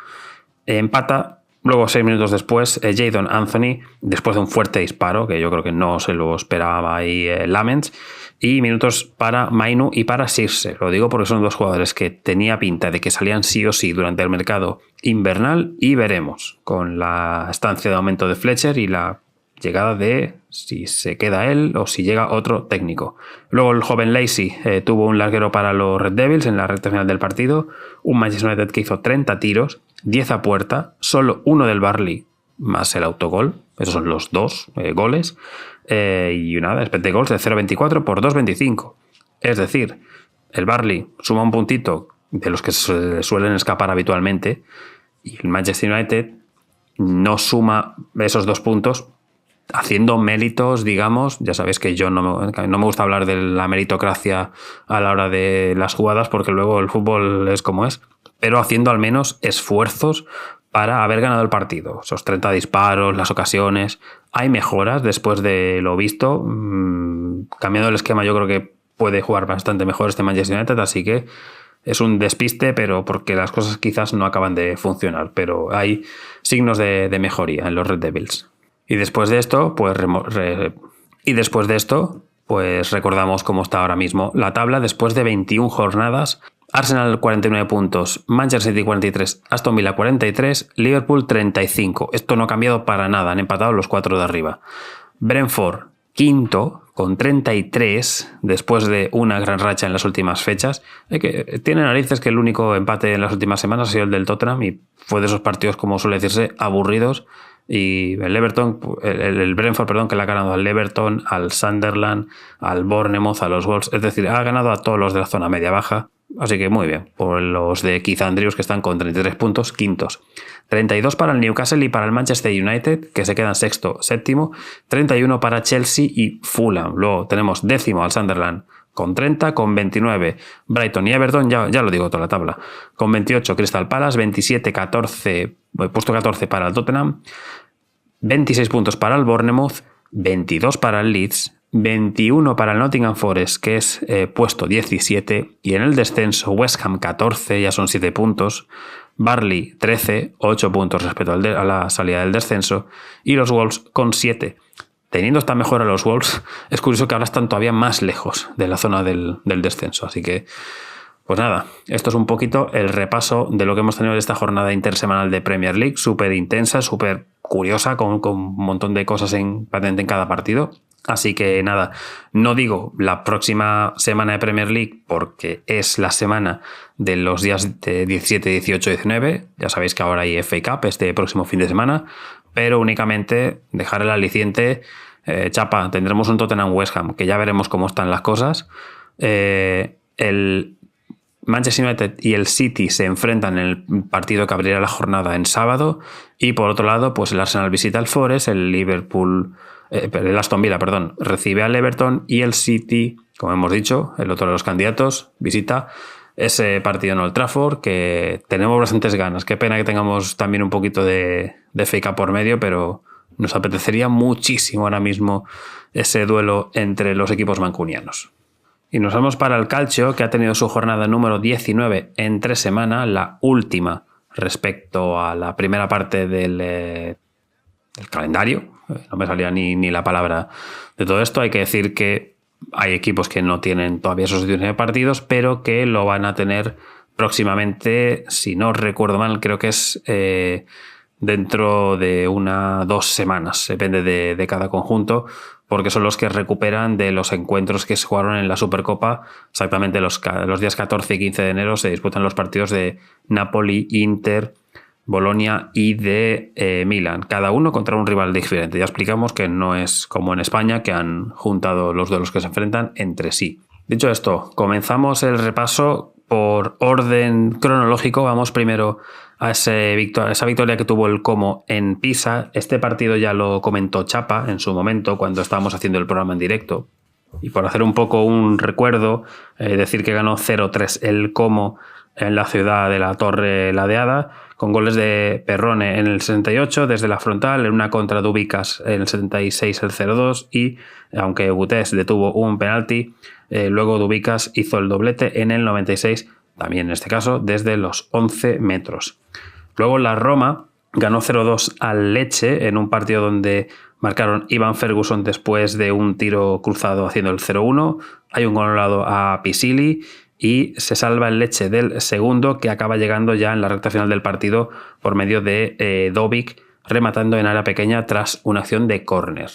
Empata. Luego, 6 minutos después, Jadon Anthony, después de un fuerte disparo, que yo creo que no se lo esperaba ahí Lamens, y minutos para Mainu y para Sirse. Lo digo porque son dos jugadores que tenía pinta de que salían sí o sí durante el mercado invernal, y veremos con la estancia de aumento de Fletcher y la llegada de si se queda él o si llega otro técnico. Luego el joven Lacey tuvo un larguero para los Red Devils en la recta final del partido. Un Manchester United que hizo 30 tiros, 10 a puerta, solo uno del Burnley más el autogol. Esos son los 2 goles. Y nada, expected goals de 0,24 por 2,25. Es decir, el Burnley suma un puntito de los que se suelen escapar habitualmente y el Manchester United no suma esos 2 puntos haciendo méritos, digamos. Ya sabéis que yo no me gusta hablar de la meritocracia a la hora de las jugadas porque luego el fútbol es como es, pero haciendo al menos esfuerzos para haber ganado el partido. Esos 30 disparos, las ocasiones. Hay mejoras después de lo visto. Cambiando el esquema, yo creo que puede jugar bastante mejor este Manchester United, así que es un despiste, pero porque las cosas quizás no acaban de funcionar. Pero hay signos de mejoría en los Red Devils. Y después de esto, pues recordamos cómo está ahora mismo la tabla después de 21 jornadas. Arsenal 49 puntos, Manchester City 43, Aston Villa 43, Liverpool 35. Esto no ha cambiado para nada, han empatado los 4 de arriba. Brentford quinto con 33 después de una gran racha en las últimas fechas. Tiene narices que el único empate en las últimas semanas ha sido el del Tottenham y fue de esos partidos, como suele decirse, aburridos. Y el Brentford, perdón, que le ha ganado al Everton, al Sunderland, al Bournemouth, a los Wolves. Es decir, ha ganado a todos los de la zona media-baja. Así que muy bien, por los de Keith Andrews, que están con 33 puntos, quintos. 32 para el Newcastle y para el Manchester United, que se quedan sexto, séptimo. 31 para Chelsea y Fulham. Luego tenemos décimo al Sunderland con 30, con 29 Brighton y Everton, ya lo digo toda la tabla. Con 28 Crystal Palace, 27, 14, puesto 14 para el Tottenham, 26 puntos para el Bournemouth, 22 para el Leeds, 21 para el Nottingham Forest, que es puesto 17, y en el descenso West Ham 14, ya son 7 puntos, Burnley 13, 8 puntos respecto a la salida del descenso, y los Wolves con 7. Teniendo esta mejora los Wolves, es curioso que ahora están todavía más lejos de la zona del descenso, así que pues nada, esto es un poquito el repaso de lo que hemos tenido de esta jornada intersemanal de Premier League, súper intensa, súper curiosa, con un montón de cosas patente en cada partido. Así que nada, no digo la próxima semana de Premier League porque es la semana de los días de 17, 18 y 19. Ya sabéis que ahora hay FA Cup este próximo fin de semana, pero únicamente dejar el aliciente. Chapa, tendremos un Tottenham West Ham, que ya veremos cómo están las cosas. El Manchester United y el City se enfrentan en el partido que abrirá la jornada en sábado, y por otro lado, pues el Arsenal visita al Forest, el Aston Villa, recibe al Everton, y el City, como hemos dicho, el otro de los candidatos, visita ese partido en Old Trafford, que tenemos bastantes ganas. Qué pena que tengamos también un poquito de FA Cup por medio, pero nos apetecería muchísimo ahora mismo ese duelo entre los equipos mancunianos. Y nos vamos para el Calcio, que ha tenido su jornada número 19 entre semana, la última respecto a la primera parte del calendario. No me salía ni la palabra de todo esto. Hay que decir que hay equipos que no tienen todavía esos 19 partidos, pero que lo van a tener próximamente. Si no recuerdo mal, creo que es dentro de 2 semanas. Depende de cada conjunto, porque son los que recuperan de los encuentros que se jugaron en la Supercopa. Exactamente los días 14 y 15 de enero se disputan los partidos de Napoli, Inter, Bolonia y de Milan, cada uno contra un rival diferente. Ya explicamos que no es como en España, que han juntado los duelos que se enfrentan entre sí. Dicho esto, comenzamos el repaso por orden cronológico. Vamos primero a esa victoria que tuvo el Como en Pisa. Este partido ya lo comentó Chapa en su momento cuando estábamos haciendo el programa en directo. Y por hacer un poco un recuerdo, decir que ganó 0-3 el Como en la ciudad de la Torre Ladeada, con goles de Perrone en el 68 desde la frontal, en una contra de Ubicas en el 76 el 0-2, y aunque Butés detuvo un penalti, luego Dubicas hizo el doblete en el 96, también en este caso desde los 11 metros. Luego la Roma ganó 0-2 al Lecce en un partido donde marcaron Ivan Ferguson después de un tiro cruzado haciendo el 0-1. Hay un gol anulado a Pisili y se salva el Lecce del segundo, que acaba llegando ya en la recta final del partido por medio de Dovic rematando en área pequeña tras una acción de córner.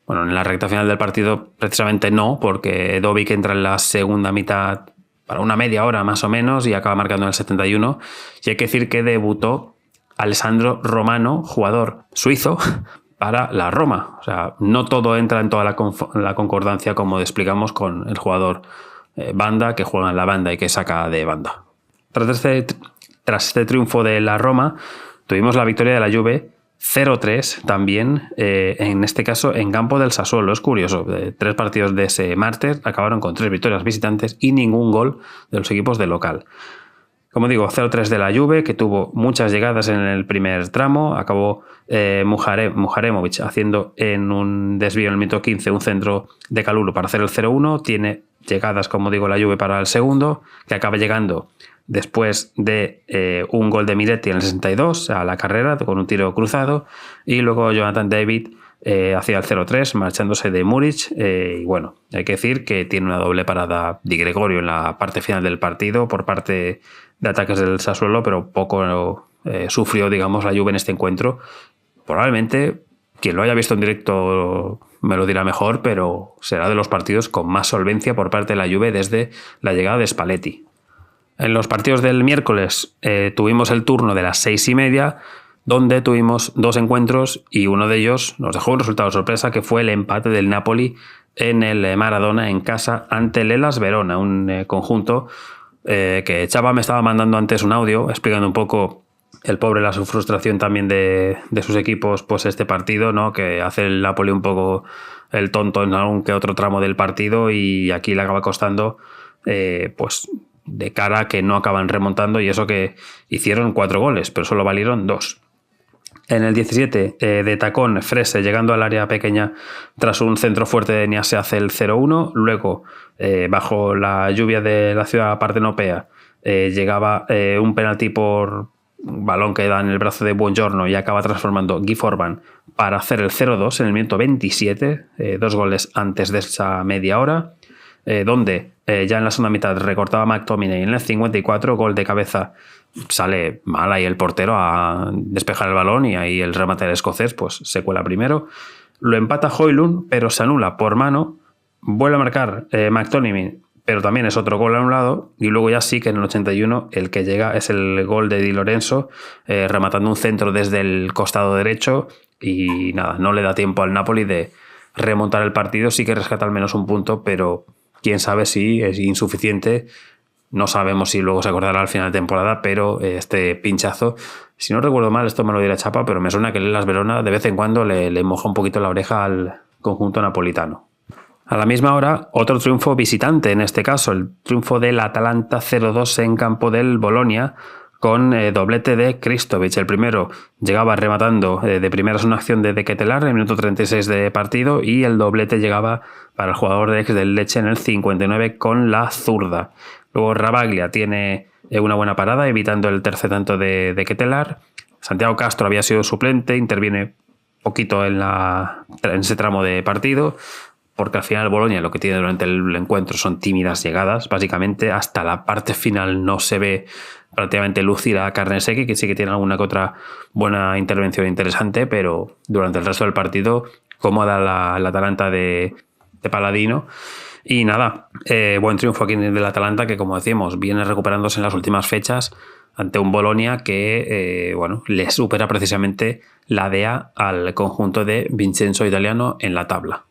Bueno, en la recta final del partido precisamente no, porque Dovic entra en la segunda mitad para una media hora más o menos y acaba marcando en el 71. Y hay que decir que debutó Alessandro Romano, jugador suizo, para la Roma. O sea, no todo entra en toda la concordancia como explicamos con el jugador banda que juega en la banda y que saca de banda. Tras este triunfo de la Roma, tuvimos la victoria de la Juve 0-3 también, en este caso en campo del Sassuolo. Es curioso, 3 partidos de ese martes acabaron con 3 victorias visitantes y ningún gol de los equipos de local. Como digo, 0-3 de la Juve, que tuvo muchas llegadas en el primer tramo. Acabó Muharemovic haciendo en un desvío en el minuto 15 un centro de Kalulu para hacer el 0-1. Tiene llegadas, como digo, la Juve para el segundo, que acaba llegando después de un gol de Miretti en el 62 a la carrera con un tiro cruzado, y luego Jonathan David hacía el 0-3 marchándose de Muric, y bueno, hay que decir que tiene una doble parada Di Gregorio en la parte final del partido por parte de ataques del Sassuolo, pero poco sufrió, digamos, la Juve en este encuentro. Probablemente quien lo haya visto en directo me lo dirá mejor, pero será de los partidos con más solvencia por parte de la Juve desde la llegada de Spalletti. En los partidos del miércoles tuvimos el turno de las 6:30, donde tuvimos 2 encuentros y uno de ellos nos dejó un resultado sorpresa, que fue el empate del Napoli en el Maradona en casa ante el Hellas Verona, un conjunto que Chava me estaba mandando antes un audio explicando un poco el pobre, su frustración también de sus equipos, pues este partido, ¿no? Que hace el Napoli un poco el tonto en algún que otro tramo del partido y aquí le acaba costando, pues de cara a que no acaban remontando, y eso que hicieron 4 goles, pero solo valieron 2. En el 17, de tacón, Frese llegando al área pequeña tras un centro fuerte de Niasse hace el 0-1. Luego, bajo la lluvia de la ciudad partenopea, llegaba un penalti por balón que da en el brazo de Buongiorno y acaba transformando Guy Forban para hacer el 0-2 en el minuto 27, 2 goles antes de esa media hora, donde ya en la segunda mitad recortaba McTominay en el 54, gol de cabeza, sale mal ahí el portero a despejar el balón y ahí el remate del escocés pues se cuela primero. Lo empata Højlund, pero se anula por mano. Vuelve a marcar McTominay, pero también es otro gol anulado, y luego ya sí que en el 81 el que llega es el gol de Di Lorenzo, rematando un centro desde el costado derecho, y nada, no le da tiempo al Napoli de remontar el partido. Sí que rescata al menos un punto, pero quién sabe si es insuficiente. No sabemos si luego se acordará al final de temporada, pero este pinchazo, si no recuerdo mal, esto me lo dirá Chapa, pero me suena que el Hellas Verona de vez en cuando le moja un poquito la oreja al conjunto napolitano. A la misma hora, otro triunfo visitante, en este caso el triunfo del Atalanta 0-2 en campo del Bolonia, con doblete de Kristovic. El primero llegaba rematando de primeras una acción de Ketelar en el minuto 36 de partido, y el doblete llegaba para el jugador de ex del Lecce en el 59 con la zurda. Luego Rabaglia tiene una buena parada evitando el tercer tanto de Ketelar. Santiago Castro había sido suplente, interviene poquito en ese tramo de partido, porque al final Bolonia lo que tiene durante el encuentro son tímidas llegadas. Básicamente hasta la parte final no se ve prácticamente lucir a Carnesecchi, que sí que tiene alguna que otra buena intervención interesante, pero durante el resto del partido cómoda la Atalanta de Paladino. Y nada, buen triunfo aquí del Atalanta, que como decíamos viene recuperándose en las últimas fechas ante un Bolonia que le supera precisamente la DEA al conjunto de Vincenzo Italiano en la tabla.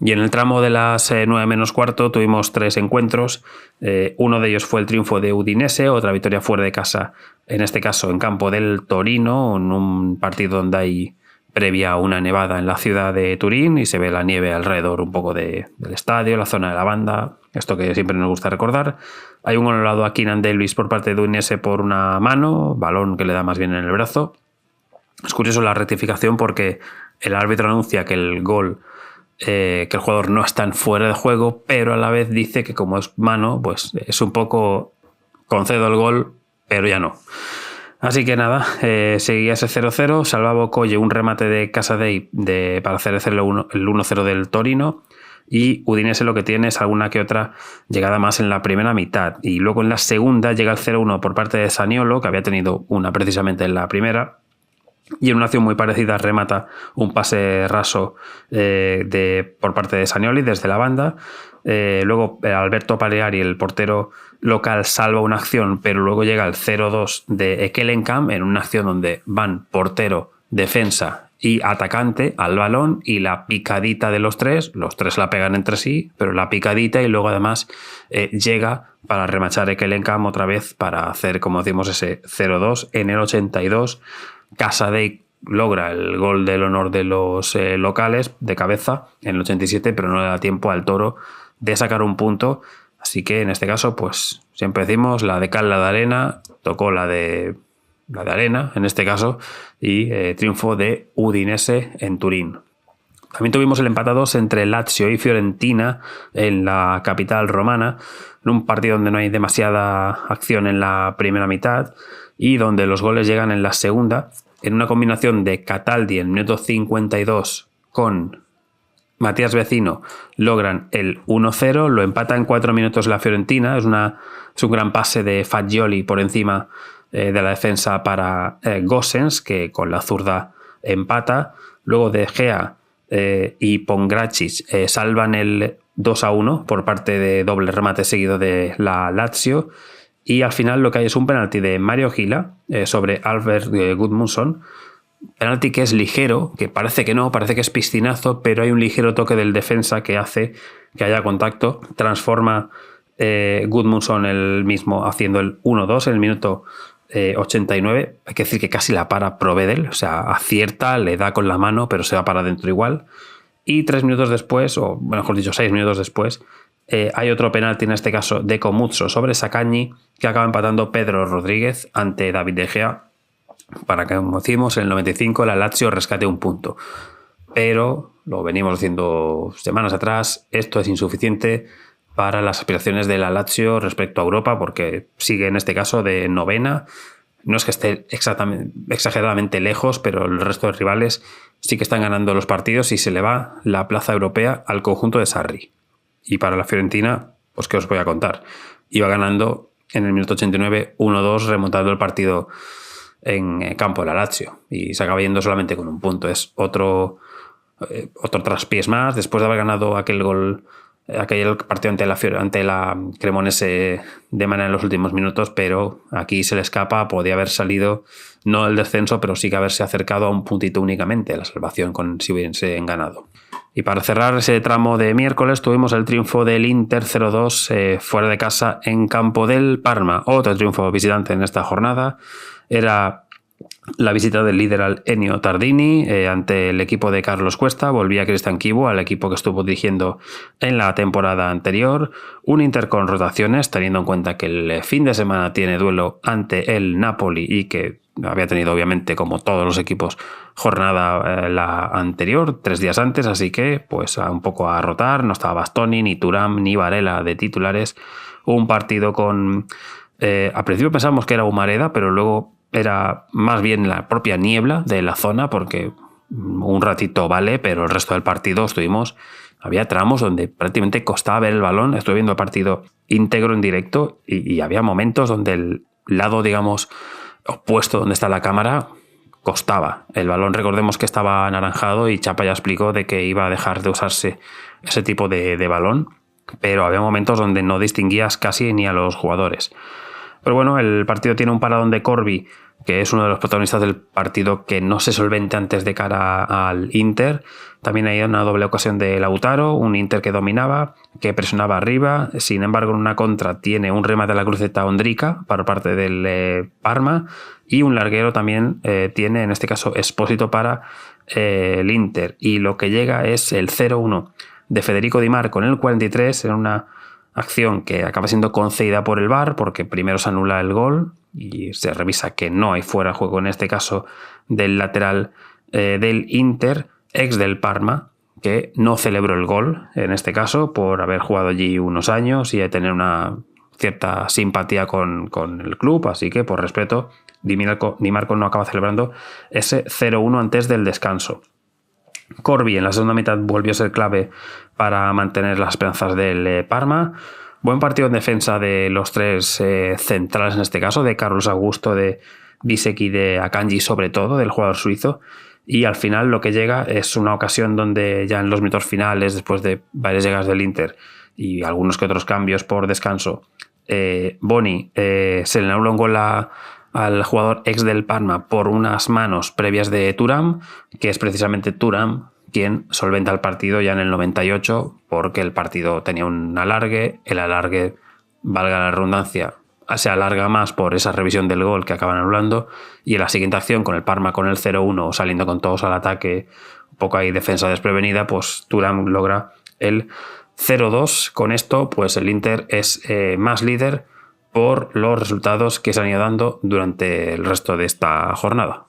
Y en el tramo de las 9 menos cuarto tuvimos 3 encuentros. Uno de ellos fue el triunfo de Udinese, otra victoria fuera de casa, en este caso en campo del Torino, en un partido donde hay previa una nevada en la ciudad de Turín y se ve la nieve alrededor un poco del estadio, la zona de la banda, esto que siempre nos gusta recordar. Hay un anulado a Keenan Davis por parte de Udinese por una mano, balón que le da más bien en el brazo. Es curioso la rectificación porque el árbitro anuncia que el gol, que el jugador no está en fuera de juego, pero a la vez dice que como es mano, pues es un poco concedo el gol, pero ya no. Así que nada, seguía ese 0-0, salvaba Okoye un remate de Casadei para hacer el 1-0 del Torino, y Udinese lo que tiene es alguna que otra llegada más en la primera mitad, y luego en la segunda llega el 0-1 por parte de Zaniolo, que había tenido una precisamente en la primera, y en una acción muy parecida remata un pase raso por parte de Zanioli desde la banda. Luego Alberto Paleari, el portero local, salva una acción, pero luego llega el 0-2 de Ekkelenkamp en una acción donde van portero defensa y atacante al balón, y la picadita de los tres la pegan entre sí, pero la picadita, y luego además llega para remachar Ekelenkam otra vez para hacer, como decimos, ese 0-2 en el 82. Casadei logra el gol del honor de los locales de cabeza en el 87, pero no le da tiempo al Toro de sacar un punto. Así que en este caso, pues siempre decimos la de cal, la de arena, tocó la de arena en este caso, y triunfo de Udinese en Turín. También tuvimos el empate a 2 entre Lazio y Fiorentina en la capital romana, en un partido donde no hay demasiada acción en la primera mitad y donde los goles llegan en la segunda, en una combinación de Cataldi en el minuto 52 con Matías Vecino. Logran el 1-0, lo empata en 4 minutos la Fiorentina. Es un gran pase de Fagioli por encima de la defensa para Gosens, que con la zurda empata. Luego De Gea y Pongracic salvan el 2-1 por parte de doble remate seguido de la Lazio. Y al final lo que hay es un penalti de Mario Gila sobre Albert Gudmundsson. Penalti que es ligero, que parece que no, parece que es piscinazo, pero hay un ligero toque del defensa que hace que haya contacto. Transforma Gudmundsson el mismo haciendo el 1-2 en el minuto 89. Hay que decir que casi la para Provedel, o sea, acierta, le da con la mano, pero se va para adentro igual. Y 3 minutos después, o mejor dicho, 6 minutos después, hay otro penalti, en este caso de Comuzzo sobre Sacagni, que acaba empatando Pedro Rodríguez ante David De Gea, para que, como decimos, en el 95 la Lazio rescate un punto. Pero, lo venimos diciendo semanas atrás, esto es insuficiente para las aspiraciones de la Lazio respecto a Europa, porque sigue en este caso de novena. No es que esté exageradamente lejos, pero el resto de rivales sí que están ganando los partidos y se le va la plaza europea al conjunto de Sarri. Y para la Fiorentina, pues qué os voy a contar. Iba ganando en el minuto 89 1-2, remontando el partido en campo de la Lazio, y se acaba yendo solamente con un punto. Es otro traspiés más, después de haber ganado aquel partido ante la Cremonese de manera en los últimos minutos, pero aquí se le escapa. Podía haber salido, no el descenso, pero sí que haberse acercado a un puntito únicamente a la salvación si hubiesen ganado. Y para cerrar ese tramo de miércoles tuvimos el triunfo del Inter 0-2 fuera de casa en campo del Parma. Otro triunfo visitante en esta jornada. Era la visita del líder al Ennio Tardini ante el equipo de Carlos Cuesta. Volvía Cristian Chivu al equipo que estuvo dirigiendo en la temporada anterior. Un Inter con rotaciones, teniendo en cuenta que el fin de semana tiene duelo ante el Napoli y que había tenido, obviamente, como todos los equipos, jornada la anterior, 3 días antes, así que pues un poco a rotar. No estaba Bastoni, ni Thuram, ni Varela de titulares. Un partido con... al principio pensábamos que era Humareda, pero luego era más bien la propia niebla de la zona, porque un ratito vale, pero el resto del partido había tramos donde prácticamente costaba ver el balón. Estuve viendo el partido íntegro en directo y había momentos donde el lado, digamos, opuesto donde está la cámara costaba. El balón, recordemos que estaba anaranjado y Chapa ya explicó de que iba a dejar de usarse ese tipo de balón, pero había momentos donde no distinguías casi ni a los jugadores. Pero bueno, el partido tiene un paradón de Corvi, que es uno de los protagonistas del partido, que no se solvente antes de cara al Inter. También hay una doble ocasión de Lautaro, un Inter que dominaba, que presionaba arriba. Sin embargo, en una contra tiene un remate a la cruceta Ondrica por parte del Parma, y un larguero también tiene, en este caso, Espósito para el Inter. Y lo que llega es el 0-1 de Federico Di Marco en el 43, en una acción que acaba siendo concedida por el VAR, porque primero se anula el gol y se revisa que no hay fuera de juego, en este caso del lateral del Inter, ex del Parma, que no celebró el gol, en este caso, por haber jugado allí unos años y de tener una cierta simpatía con el club, así que por respeto Di Marco no acaba celebrando ese 0-1 antes del descanso. Corvi en la segunda mitad volvió a ser clave para mantener las esperanzas del Parma. Buen partido en defensa de los tres centrales, en este caso, de Carlos Augusto, de Bisek y de Akanji, sobre todo, del jugador suizo. Y al final lo que llega es una ocasión donde ya en los minutos finales, después de varias llegadas del Inter y algunos que otros cambios por descanso, Boni se le anula un gol a al jugador ex del Parma por unas manos previas de Thuram, que es precisamente Thuram quien solventa el partido ya en el 98, porque el partido tenía un alargue, el alargue, valga la redundancia, se alarga más por esa revisión del gol que acaban anulando, y en la siguiente acción con el Parma con el 0-1 saliendo con todos al ataque, un poco ahí defensa desprevenida, pues Thuram logra el 0-2. Con esto pues el Inter es más líder por los resultados que se han ido dando durante el resto de esta jornada.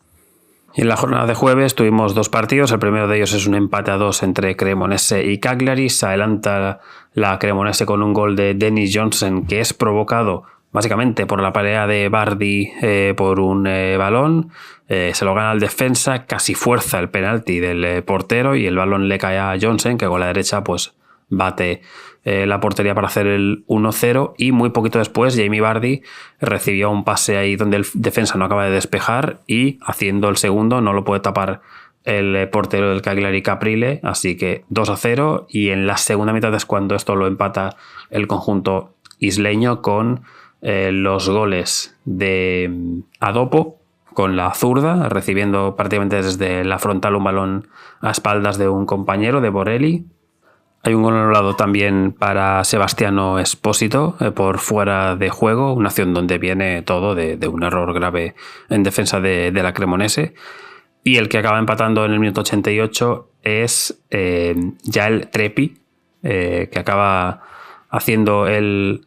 Y en la jornada de jueves tuvimos dos partidos. El primero de ellos es un empate a 2 entre Cremonese y Cagliari. Se adelanta la Cremonese con un gol de Dennis Johnson, que es provocado básicamente por la pelea de Bardi por un balón. Se lo gana el defensa, casi fuerza el penalti del portero y el balón le cae a Johnson, que con la derecha pues bate la portería para hacer el 1-0, y muy poquito después Jamie Vardy recibió un pase ahí donde el defensa no acaba de despejar y haciendo el segundo no lo puede tapar el portero del Cagliari, Caprile, así que 2-0, y en la segunda mitad es cuando esto lo empata el conjunto isleño con los goles de Adopo con la zurda, recibiendo prácticamente desde la frontal un balón a espaldas de un compañero de Borelli. Hay un gol anulado también para Sebastiano Espósito por fuera de juego, una acción donde viene todo de un error grave en defensa de la Cremonese. Y el que acaba empatando en el minuto 88 es ya el Trepi, que acaba haciendo el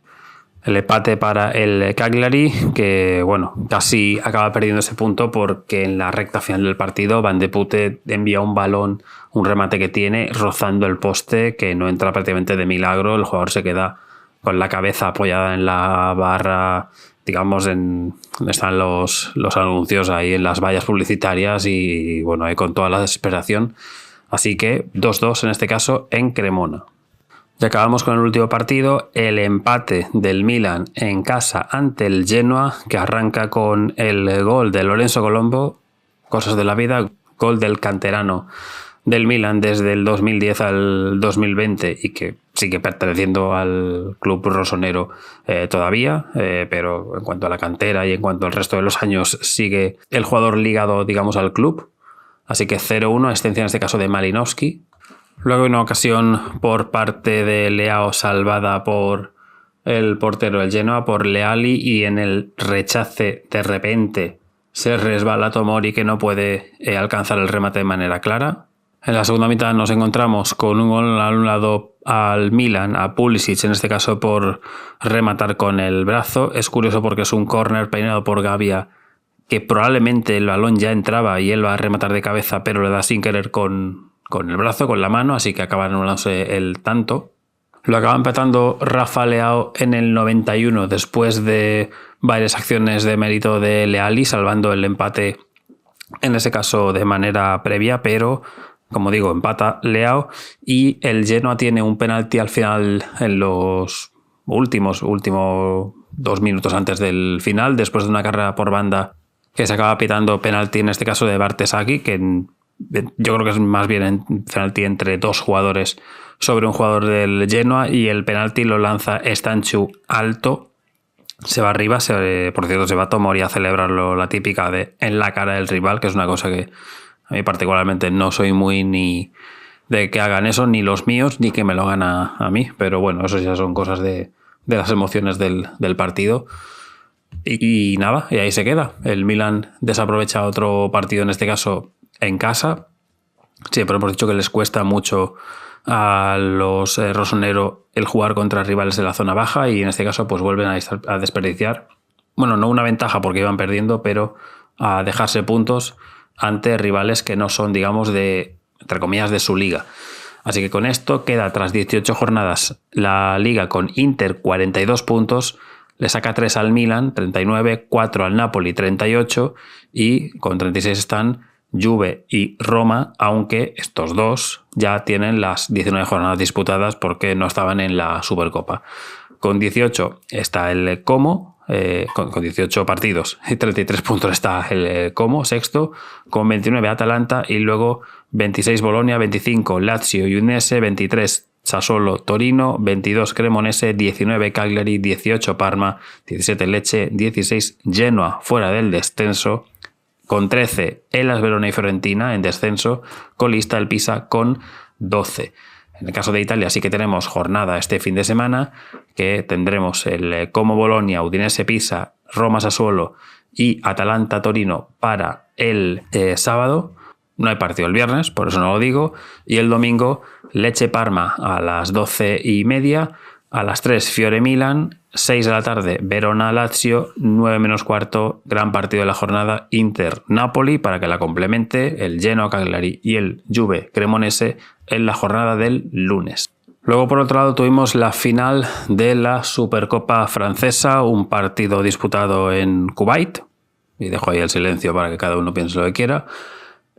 empate para el Cagliari, que bueno, casi acaba perdiendo ese punto porque en la recta final del partido Van de Putte envía un balón, un remate que tiene rozando el poste, que no entra prácticamente de milagro. El jugador se queda con la cabeza apoyada en la barra, digamos, en donde están los anuncios, ahí en las vallas publicitarias, y bueno, ahí con toda la desesperación. Así que 2-2 en este caso en Cremona. Y acabamos con el último partido, el empate del Milan en casa ante el Genoa, que arranca con el gol de Lorenzo Colombo, cosas de la vida, gol del canterano del Milan desde el 2010 al 2020 y que sigue perteneciendo al club rosonero todavía, pero en cuanto a la cantera y en cuanto al resto de los años sigue el jugador ligado, digamos, al club. Así que 0-1, extensión en este caso de Malinowski. Luego una ocasión por parte de Leao salvada por el portero del Genoa, por Leali, y en el rechace de repente se resbala Tomori, que no puede alcanzar el remate de manera clara. En la segunda mitad nos encontramos con un gol anulado al Milan, a Pulisic, en este caso por rematar con el brazo. Es curioso porque es un córner peinado por Gavia, que probablemente el balón ya entraba y él va a rematar de cabeza, pero le da sin querer con el brazo, con la mano, así que acaba anulándose el tanto. Lo acaba empatando Rafa Leao en el 91 después de varias acciones de mérito de Leali, salvando el empate en ese caso de manera previa, pero como digo, empata Leao, y el Genoa tiene un penalti al final en los últimos 2 minutos antes del final, después de una carrera por banda que se acaba pitando penalti en este caso de Bartesaghi, que yo creo que es más bien un penalti entre dos jugadores sobre un jugador del Genoa, y el penalti lo lanza Stanchu alto, se va arriba, por cierto se va Tomori a celebrarlo, la típica de en la cara del rival, que es una cosa que a mí particularmente no soy muy ni de que hagan eso, ni los míos, ni que me lo hagan a mí, pero bueno, eso ya son cosas de las emociones del partido. Y nada, y ahí se queda. El Milan desaprovecha otro partido, en este caso en casa. Siempre hemos dicho que les cuesta mucho a los rosonero el jugar contra rivales de la zona baja, y en este caso pues vuelven a desperdiciar, bueno, no una ventaja porque iban perdiendo, pero a dejarse puntos ante rivales que no son, digamos, de, entre comillas, de su liga. Así que con esto queda, tras 18 jornadas, la liga con Inter 42 puntos, le saca 3 al Milan, 39, 4 al Napoli, 38, y con 36 están Juve y Roma, aunque estos dos ya tienen las 19 jornadas disputadas porque no estaban en la Supercopa. Con 18 está el Como, con 18 partidos y 33 puntos está el Como, sexto, con 29 Atalanta, y luego 26 Bolonia, 25 Lazio y Udinese, 23 Sassuolo, Torino, 22 Cremonese, 19 Cagliari, 18 Parma, 17 Lecce, 16 Genoa fuera del descenso, con 13 Hellas Verona y Fiorentina en descenso, colista el Pisa con 12. En el caso de Italia sí que tenemos jornada este fin de semana, que tendremos el Como Bolonia, Udinese Pisa, Roma Sassuolo y Atalanta Torino para el sábado. No hay partido el viernes, por eso no lo digo. Y el domingo, Lecce Parma a las 12:30, a las 3 Fiore Milan, 6 de la tarde Verona Lazio, 9 menos cuarto, gran partido de la jornada, Inter Napoli, para que la complemente, el Genoa Cagliari y el Juve Cremonese en la jornada del lunes. Luego, por otro lado, tuvimos la final de la Supercopa francesa, un partido disputado en Kuwait, y dejo ahí el silencio para que cada uno piense lo que quiera.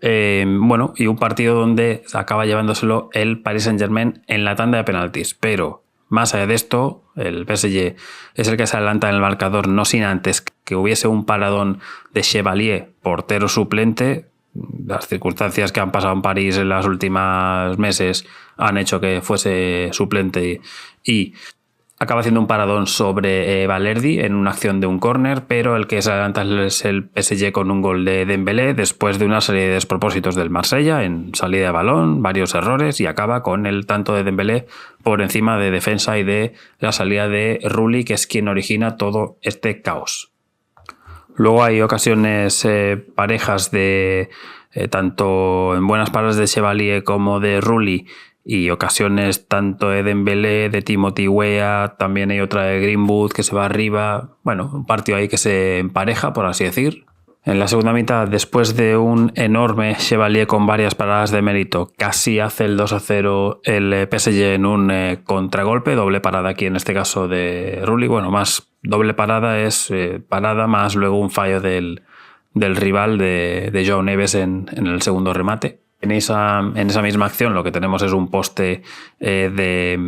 Y un partido donde acaba llevándoselo el Paris Saint-Germain en la tanda de penaltis, pero más allá de esto, el PSG es el que se adelanta en el marcador, no sin antes que hubiese un paradón de Chevalier, portero suplente. Las circunstancias que han pasado en París en los últimos meses han hecho que fuese suplente y acaba haciendo un paradón sobre Balerdi en una acción de un córner, pero el que se adelanta es el PSG con un gol de Dembélé después de una serie de despropósitos del Marsella en salida de balón, varios errores, y acaba con el tanto de Dembélé por encima de defensa y de la salida de Rulli, que es quien origina todo este caos. Luego hay ocasiones parejas de tanto en buenas paradas de Chevalier como de Rulli, y ocasiones tanto de Dembélé, de Timothy Weah, también hay otra de Greenwood que se va arriba. Bueno, un partido ahí que se empareja, por así decir. En la segunda mitad, después de un enorme Chevalier con varias paradas de mérito, casi hace el 2-0 el PSG en un contragolpe, doble parada aquí en este caso de Rulli. Bueno, más doble parada es parada más luego un fallo del rival de Joao Neves en el segundo remate. En esa misma acción lo que tenemos es un poste de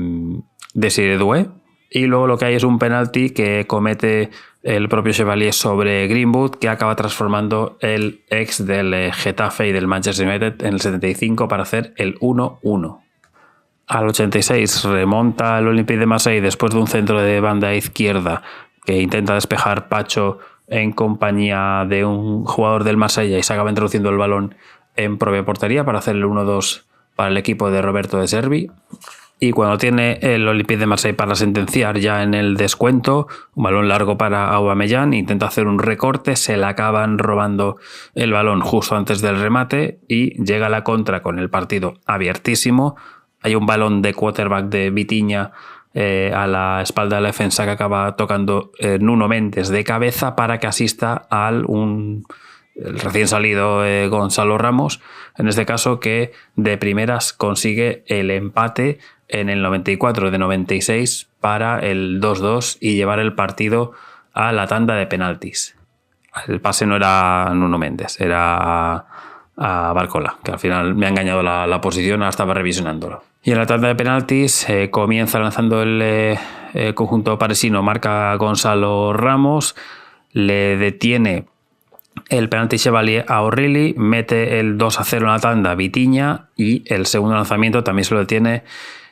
Desiré Doué, y luego lo que hay es un penalti que comete el propio Chevalier sobre Greenwood, que acaba transformando el ex del Getafe y del Manchester United en el 75 para hacer el 1-1. Al 86 remonta el Olympique de Marseille después de un centro de banda izquierda que intenta despejar Pacho en compañía de un jugador del Marsella y se acaba introduciendo el balón en propia portería para hacer el 1-2 para el equipo de Roberto De Zerbi. Y cuando tiene el Olympique de Marseille para sentenciar ya en el descuento, un balón largo para Aubameyang, intenta hacer un recorte, se le acaban robando el balón justo antes del remate y llega la contra con el partido abiertísimo. Hay un balón de quarterback de Vitinha a la espalda de la defensa que acaba tocando Nuno Mendes de cabeza para que asista el recién salido Gonzalo Ramos, en este caso, que de primeras consigue el empate en el 94 de 96 para el 2-2 y llevar el partido a la tanda de penaltis. El pase no era Nuno Mendes, era a Barcola, que al final me ha engañado la posición, ahora estaba revisionándolo. Y en la tanda de penaltis comienza lanzando el conjunto parisino, marca Gonzalo Ramos, le detiene el penalti Chevalier a O'Reilly, mete el 2-0 en la tanda Vitinha y el segundo lanzamiento también se lo detiene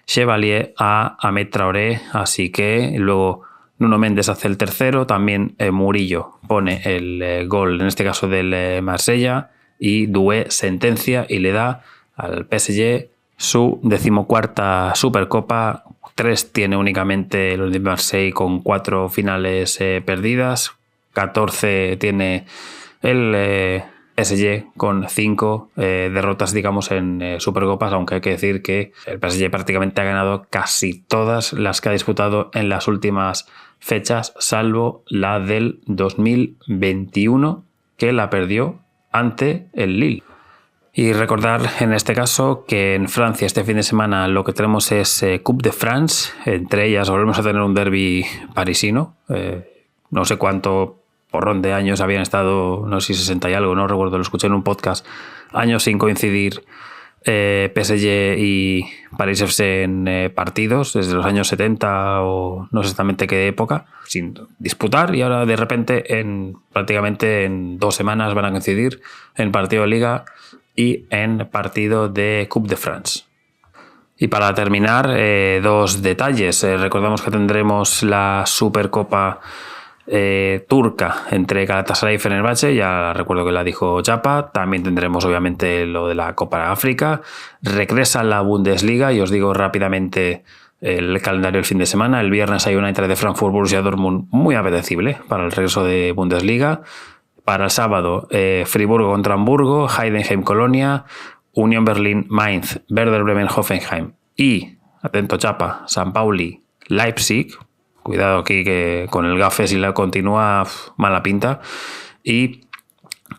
Chevalier a Ahmed Traoré, así que luego Nuno Mendes hace el tercero, también Murillo pone el gol, en este caso del Marsella, y Doué sentencia y le da al PSG su 14ª Supercopa. 3 tiene únicamente el Olympique de Marseille con 4 finales perdidas, 14 tiene el PSG con 5 derrotas, digamos, en Supercopas, aunque hay que decir que el PSG prácticamente ha ganado casi todas las que ha disputado en las últimas fechas, salvo la del 2021, que la perdió ante el Lille. Y recordar en este caso que en Francia este fin de semana lo que tenemos es Coupe de France, entre ellas volvemos a tener un derbi parisino, no sé cuánto porrón de años habían estado, no sé si 60 y algo, no recuerdo, lo escuché en un podcast, años sin coincidir PSG y París FC en partidos, desde los años 70 o no sé exactamente qué época, sin disputar, y ahora de repente prácticamente en 2 semanas van a coincidir en partido de Liga y en partido de Coupe de France. Y para terminar, dos detalles. Recordamos que tendremos la Supercopa turca entre Galatasaray y Fenerbahce, ya recuerdo que la dijo Chapa. También tendremos obviamente lo de la Copa de África. Regresa la Bundesliga y os digo rápidamente el calendario del fin de semana. El viernes hay una Eintracht de Frankfurt, Borussia Dortmund, muy apetecible para el regreso de Bundesliga. Para el sábado, Friburgo contra Hamburgo, Heidenheim Colonia, Unión Berlín Mainz, Werder Bremen Hoffenheim y, atento Chapa, San Pauli Leipzig. Cuidado aquí que con el gafe si la continúa mala pinta. Y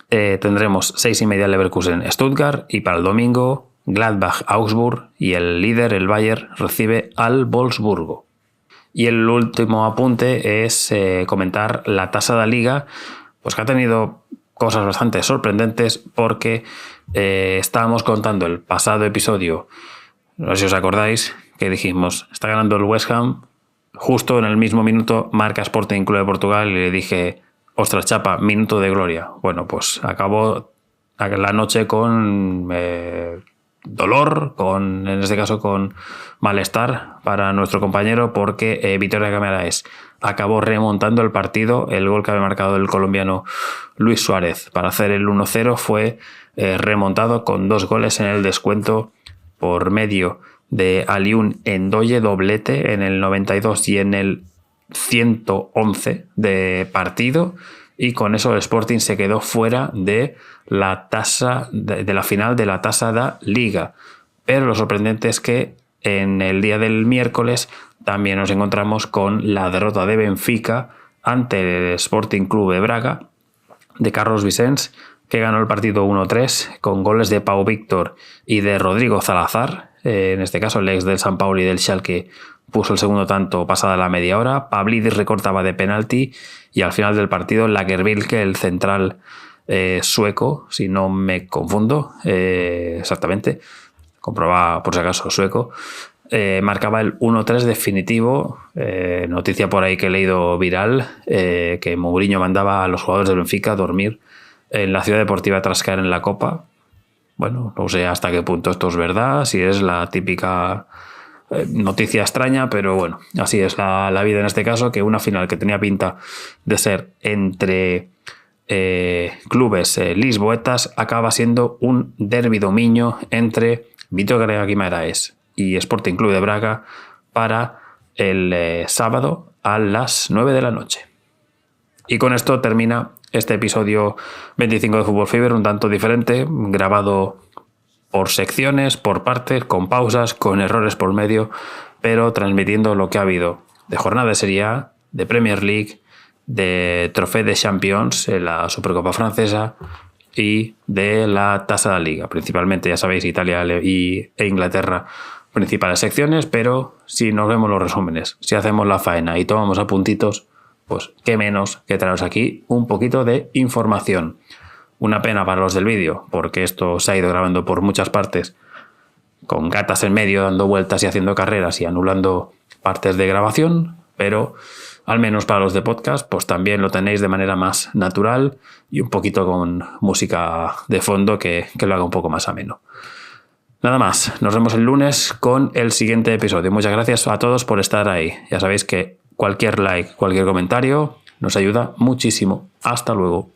tendremos 6:30 Leverkusen Stuttgart, y para el domingo Gladbach Augsburg, y el líder, el Bayern, recibe al Wolfsburgo. Y el último apunte es comentar la tasa de la Liga, pues que ha tenido cosas bastante sorprendentes, porque estábamos contando el pasado episodio, no sé si os acordáis, que dijimos, está ganando el West Ham. Justo en el mismo minuto marca Sporting Club de Portugal y le dije, ostras Chapa, minuto de gloria. Bueno, pues acabó la noche con dolor, en este caso con malestar para nuestro compañero, porque Vitoria Guimaraes acabó remontando el partido. El gol que había marcado el colombiano Luis Suárez para hacer el 1-0 fue remontado con 2 goles en el descuento por medio de Aliún Endoye, doblete en el 92 y en el 111 de partido, y con eso el Sporting se quedó fuera de la tasa de la final de la tasa da Liga. Pero lo sorprendente es que en el día del miércoles también nos encontramos con la derrota de Benfica ante el Sporting Club de Braga de Carlos Vicens, que ganó el partido 1-3 con goles de Pau Víctor y de Rodrigo Salazar. En este caso el ex del San Pauli y del Schalke puso el segundo tanto pasada la media hora. Pavlidis recortaba de penalti, y al final del partido Lagerbilke, el central sueco, si no me confundo exactamente, comprobaba por si acaso, sueco, marcaba el 1-3 definitivo. Noticia por ahí que he leído viral, que Mourinho mandaba a los jugadores del Benfica a dormir en la ciudad deportiva tras caer en la Copa. Bueno, no sé hasta qué punto esto es verdad, si es la típica noticia extraña, pero bueno, así es la vida en este caso, que una final que tenía pinta de ser entre clubes lisboetas acaba siendo un derbi dominio entre Vitoria Guimaraes y Sporting Club de Braga para el sábado a las 9 de la noche. Y con esto termina este episodio 25 de Fútbol Fever, un tanto diferente, grabado por secciones, por partes, con pausas, con errores por medio, pero transmitiendo lo que ha habido de jornada de Serie A, de Premier League, de Trophée des Champions en la Supercopa francesa y de la tasa de la Liga. Principalmente, ya sabéis, Italia e Inglaterra, principales secciones, pero si nos vemos los resúmenes, si hacemos la faena y tomamos apuntitos, pues qué menos que traeros aquí un poquito de información. Una pena para los del vídeo, porque esto se ha ido grabando por muchas partes, con gatas en medio dando vueltas y haciendo carreras y anulando partes de grabación, pero al menos para los de podcast, pues también lo tenéis de manera más natural y un poquito con música de fondo que lo haga un poco más ameno. Nada más, nos vemos el lunes con el siguiente episodio. Muchas gracias a todos por estar ahí. Ya sabéis que cualquier like, cualquier comentario nos ayuda muchísimo. Hasta luego.